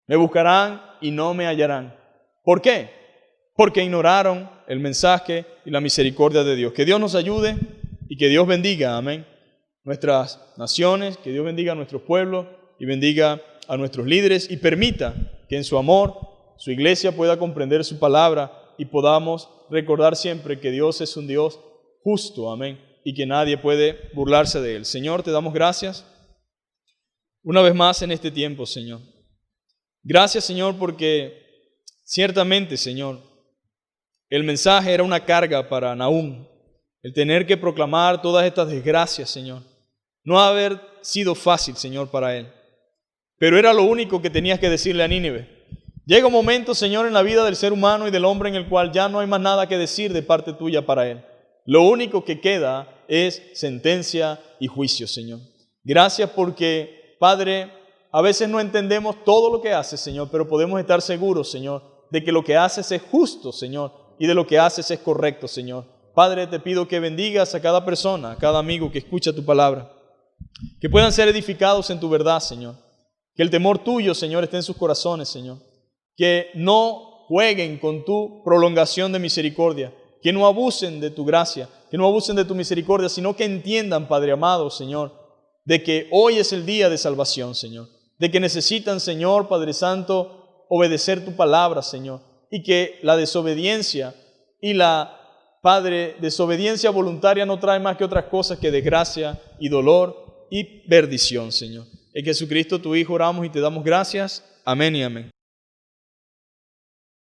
Me buscarán y no me hallarán. ¿Por qué? Porque ignoraron el mensaje y la misericordia de Dios. Que Dios nos ayude y que Dios bendiga, amén, nuestras naciones, que Dios bendiga a nuestros pueblos y bendiga a nuestros líderes y permita que en su amor su iglesia pueda comprender su palabra y podamos recordar siempre que Dios es un Dios justo, amén, y que nadie puede burlarse de Él. Señor, te damos gracias una vez más en este tiempo, Señor. Gracias, Señor, porque ciertamente, Señor, el mensaje era una carga para Nahum, el tener que proclamar todas estas desgracias, Señor. No ha haber sido fácil, Señor, para él, pero era lo único que tenías que decirle a Nínive. Llega un momento, Señor, en la vida del ser humano y del hombre en el cual ya no hay más nada que decir de parte tuya para él. Lo único que queda es sentencia y juicio, Señor. Gracias porque, Padre, a veces no entendemos todo lo que haces, Señor, pero podemos estar seguros, Señor, de que lo que haces es justo, Señor, y de lo que haces es correcto, Señor. Padre, te pido que bendigas a cada persona, a cada amigo que escucha tu palabra, que puedan ser edificados en tu verdad, Señor. Que el temor tuyo, Señor, esté en sus corazones, Señor. Que no jueguen con tu prolongación de misericordia, que no abusen de tu gracia, que no abusen de tu misericordia, sino que entiendan, Padre amado, Señor, de que hoy es el día de salvación, Señor. De que necesitan, Señor, Padre Santo, obedecer tu palabra, Señor. Y que la desobediencia y Padre, desobediencia voluntaria no trae más que otras cosas que desgracia y dolor y perdición, Señor. En Jesucristo, tu Hijo, oramos y te damos gracias. Amén y amén.